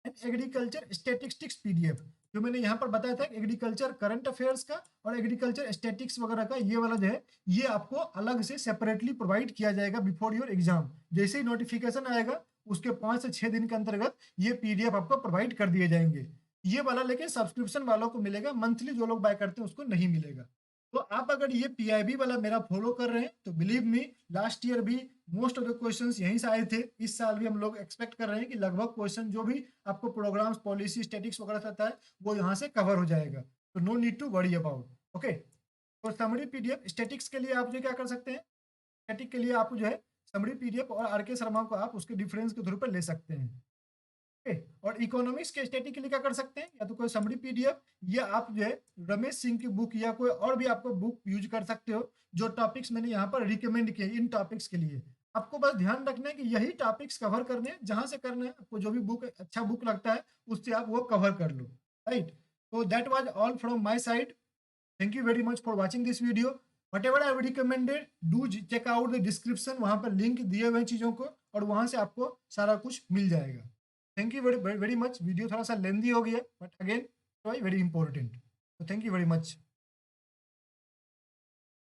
and agriculture statistics PDF. जो मैंने यहाँ पर बताया था एग्रीकल्चर करंट अफेयर्स का और एग्रीकल्चर स्टैटिक्स वगैरह का, ये वाला जो है ये आपको अलग से सेपरेटली प्रोवाइड किया जाएगा बिफोर योर एग्जाम। जैसे ही नोटिफिकेशन आएगा उसके 5 से 6 दिन के अंतर्गत ये पीडीएफ आपको प्रोवाइड कर दिए जाएंगे। ये वाला लेकिन सब्सक्रिप्शन वालों को मिलेगा, मंथली जो लोग बाय करते हैं उसको नहीं मिलेगा। तो आप अगर ये पीआईबी वाला मेरा फॉलो कर रहे हैं तो बिलीव मी, लास्ट ईयर भी मोस्ट ऑफ द क्वेश्चंस यहीं से आए थे। इस साल भी हम लोग एक्सपेक्ट कर रहे हैं कि लगभग क्वेश्चन जो भी आपको प्रोग्राम्स, पॉलिसी, स्टैटिक्स वगैरह से आता है वो यहाँ से कवर हो जाएगा। तो no need to worry about. Okay, तो समरी पीडीएफ स्टैटिक्स के लिए आप जो क्या कर सकते हैं, स्टैटिक के लिए आप जो है समरी पीडीएफ और आरके शर्मा को आप उसके डिफरेंस के थ्रू पर ले सकते हैं। और इकोनॉमिक्स के स्टैटिक के लिए क्या कर सकते हैं, या तो कोई समरी पीडीएफ, या आप जो है रमेश सिंह की बुक या कोई और भी आपको बुक यूज कर सकते हो। जो टॉपिक्स मैंने यहाँ पर रिकमेंड किए इन टॉपिक्स के लिए, आपको बस ध्यान रखना है कि यही टॉपिक्स कवर करने हैं, जहां से करना है आपको जो भी बुक अच्छा बुक लगता है उससे आप वो कवर कर लो, राइट। तो that was all from my side. Thank you very much for watching this video. Whatever I recommended, do check out the description, वहां पर लिंक दिए हुए हैं चीजों को, और वहां से आपको सारा कुछ मिल जाएगा। Thank you very very much. Video थोड़ा सा लेंदी हो गया बट अगेन वेरी इंपॉर्टेंट, तो थैंक यू वेरी मच।